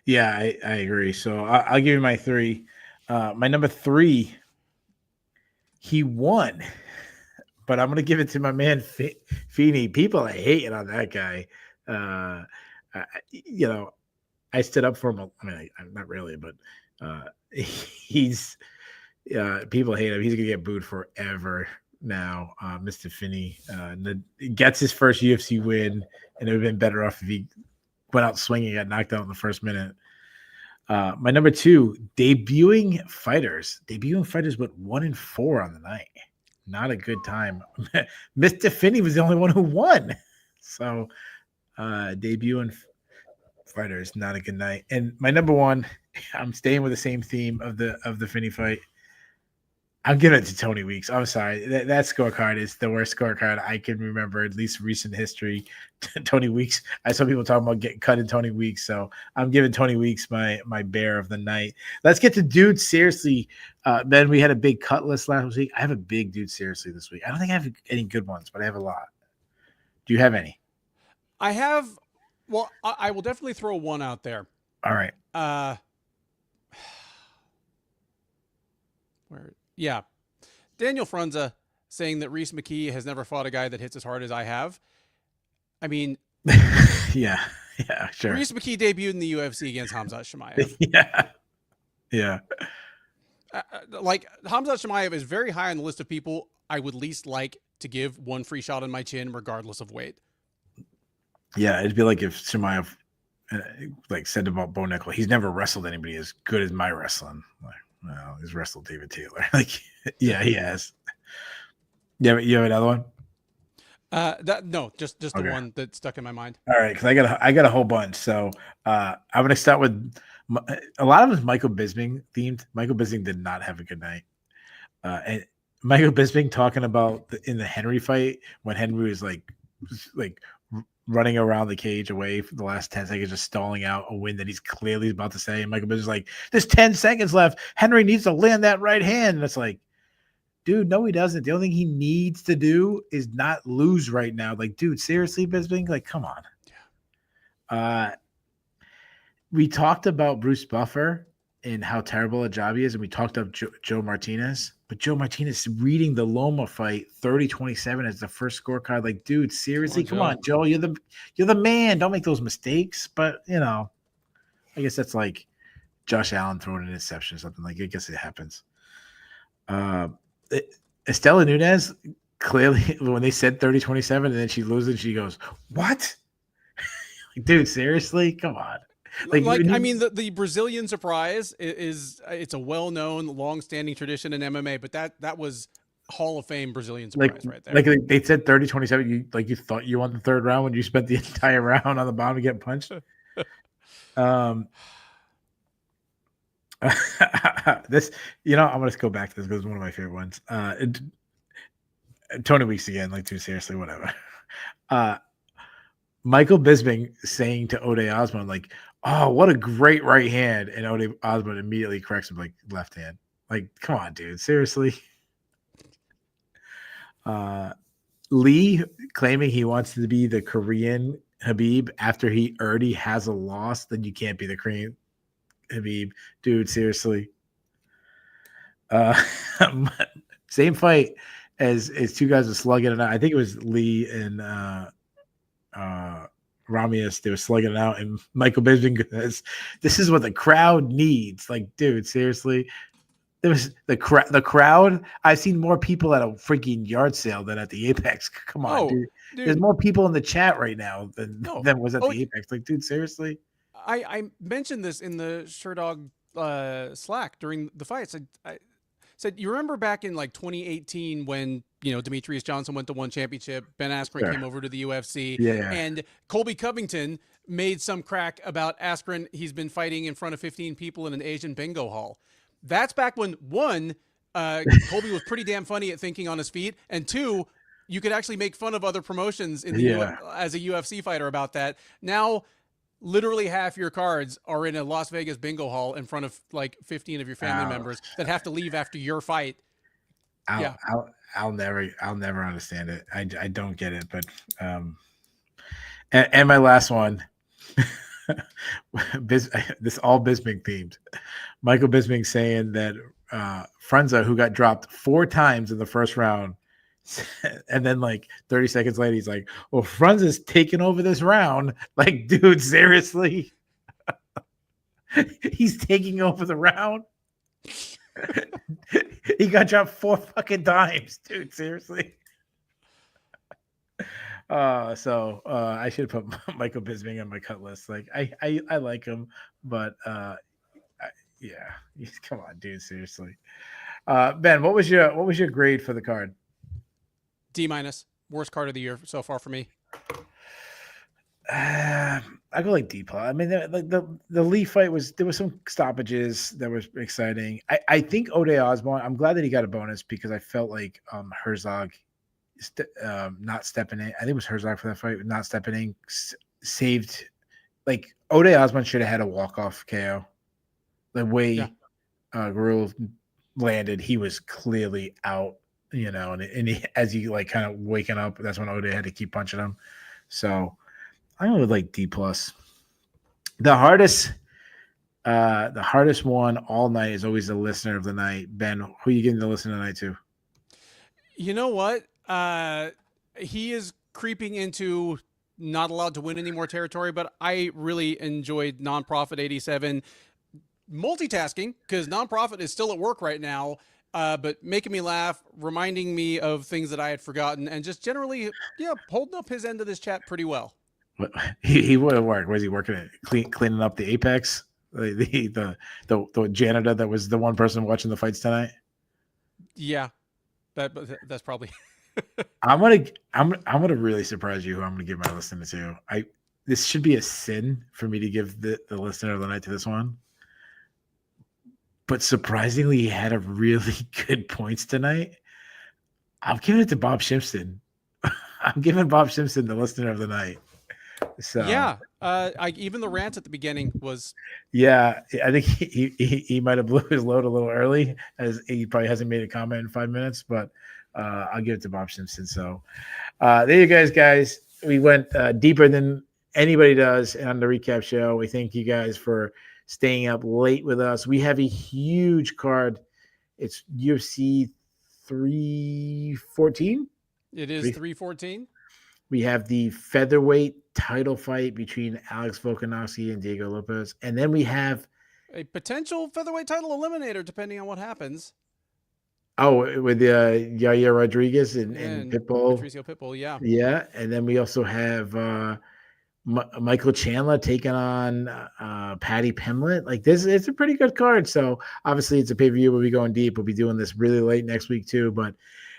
Yeah, I agree. So I'll give you my 3. My number 3, he won, but I'm going to give it to my man Finney. People are hating on that guy. I stood up for him. I mean, I'm not really, but he's people hate him. He's going to get booed forever now. Mr. Finney gets his first UFC win, and it would have been better off if he went out swinging, got knocked out in the first minute. My number 2, debuting fighters went 1-4 on the night. Not a good time. Mr. Finney was the only one who won. So debuting fighters, not a good night. And my number 1, I'm staying with the same theme of the Finney fight. I'm giving it to Tony Weeks. I'm sorry. That scorecard is the worst scorecard I can remember, at least recent history. Tony Weeks. I saw people talking about getting cut in Tony Weeks, so I'm giving Tony Weeks my bear of the night. Let's get to Dude Seriously. Ben, we had a big cut list last week. I have a big Dude Seriously this week. I don't think I have any good ones, but I have a lot. Do you have any? I have. Well, I will definitely throw one out there. All right. Yeah. Daniel Frunza saying that Reese McKee has never fought a guy that hits as hard as I have. I mean, yeah, sure. Reese McKee debuted in the UFC against Khamzat Chimaev. Yeah. Like, Khamzat Chimaev is very high on the list of people I would least like to give one free shot on my chin, regardless of weight. Yeah, it'd be like if Chimaev said about Bo Nickel, he's never wrestled anybody as good as my wrestling. Like, well, he's wrestled David Taylor. Like, yeah, he has. You have another one? No, just the Okay. one that stuck in my mind. All right, because I got a whole bunch. So I'm gonna start with a lot of it is Michael Bisping themed. Michael Bisping did not have a good night. And Michael Bisping talking about in the Henry fight when Henry was like running around the cage away for the last 10 seconds, just stalling out a win that he's clearly about to say. And Michael Bisping's like, "There's 10 seconds left. Henry needs to land that right hand." And it's like, dude, no, he doesn't. The only thing he needs to do is not lose right now. Like, dude, seriously, Bisping? Like, come on. We talked about Bruce Buffer and how terrible a job he is, and we talked about Joe Martinez. But Joe Martinez reading the Loma fight 30-27 as the first scorecard. Like, dude, seriously, come on, Joe. You're the man. Don't make those mistakes. But I guess that's like Josh Allen throwing an interception or something. Like, I guess it happens. Estela Nunez, clearly, when they said 30-27 and then she loses, she goes, "What?" Dude, seriously? Come on. I mean, the Brazilian surprise is it's a well-known, long-standing tradition in MMA, but that was Hall of Fame Brazilian surprise right there. Like they said 30-27, you thought you won the third round when you spent the entire round on the bottom to get punched. This, I'm gonna go back to this because it's one of my favorite ones. Tony Weeks again, like, too seriously, whatever. Michael Bisping saying to Ode Osborne, like, "Oh, what a great right hand," and Ode Osborne immediately corrects him, like, left hand. Like, come on, dude, seriously. Lee claiming he wants to be the Korean Habib after he already has a loss, then you can't be the Korean Habib, dude, seriously. Same fight as two guys were slugging it out. I think it was Lee and Romus. They were slugging it out, and Michael Bisping goes, "This is what the crowd needs." Like, dude, seriously. There was the crowd. I've seen more people at a freaking yard sale than at the Apex. Come on, dude. There's more people in the chat right now than was at the Apex. Like, dude, seriously. I mentioned this in the Sherdog Slack during the fights. I said, you remember back in like 2018 when Demetrius Johnson went to one championship, Ben Askren came over to the UFC, and Colby Covington made some crack about Askren. He's been fighting in front of 15 people in an Asian bingo hall. That's back when, one, Colby was pretty damn funny at thinking on his feet, and two, you could actually make fun of other promotions in the as a UFC fighter about that. Now, literally half your cards are in a Las Vegas bingo hall in front of like 15 of your family members that have to leave after your fight. I'll never understand it. I don't get it. But and my last one, this all Bisping themed. Michael Bisping saying that Frenza, who got dropped 4 times in the first round, and then like 30 seconds later, he's like, "Well, Frenza's taking over this round." Like, dude, seriously, he's taking over the round. He got dropped 4 fucking times, dude. Seriously. So I should put Michael Bisping on my cut list. Like, I like him, but yeah, come on, dude. Seriously. Ben, what was your grade for the card? D-. Worst card of the year so far for me. I go like D+. I mean, the Lee fight there was some stoppages that was exciting. I think Ode Osborne, I'm glad that he got a bonus because I felt like Herzog not stepping in. I think it was Herzog for that fight, not stepping in, saved. Like, Ode Osborne should have had a walk-off KO. The way Gurule landed, he was clearly out, and he, as he like kind of waking up, that's when Ode had to keep punching him. So I would like D+. The hardest one all night is always the listener of the night. Ben, who are you getting the listener tonight to? You know what? He is creeping into not allowed to win any more territory, but I really enjoyed Nonprofit 87 multitasking because Nonprofit is still at work right now, but making me laugh, reminding me of things that I had forgotten, and just generally, holding up his end of this chat pretty well. He would work. Was he working at cleaning up the Apex? The janitor that was the one person watching the fights tonight? Yeah, that's probably I'm gonna really surprise you who I'm gonna give my listener to. This should be a sin for me to give the listener of the night to this one. But surprisingly, he had a really good points tonight. I'm giving it to Bob Simpson. I'm giving Bob Simpson the listener of the night. So Yeah, even the rant at the beginning was. yeah, I think he might have blew his load a little early, as he probably hasn't made a comment in 5 minutes. But I'll give it to Bob Simpson. So there you guys. We went deeper than anybody does on the recap show. We thank you guys for staying up late with us. We have a huge card. It's UFC 314. It is 314. We have the featherweight title fight between Alex Volkanovski and Diego Lopez. And then we have a potential featherweight title eliminator, depending on what happens. Oh, with Yair Rodriguez and Pitbull. Patricio Pitbull, yeah. Yeah. And then we also have Michael Chandler taking on Patty Pimlet. Like it's a pretty good card. So obviously it's a pay-per-view. We'll be going deep. We'll be doing this really late next week too. But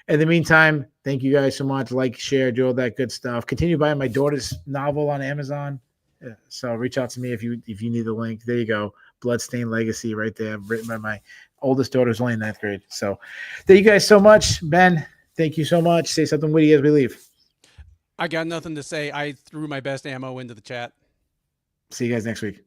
in the meantime, thank you guys so much. Like, share, do all that good stuff. Continue buying my daughter's novel on Amazon. Yeah, so reach out to me if you need the link. There you go. Bloodstained Legacy right there, written by my oldest daughter who's only in 9th grade. So thank you guys so much. Ben, thank you so much. Say something witty as we leave. I got nothing to say. I threw my best ammo into the chat. See you guys next week.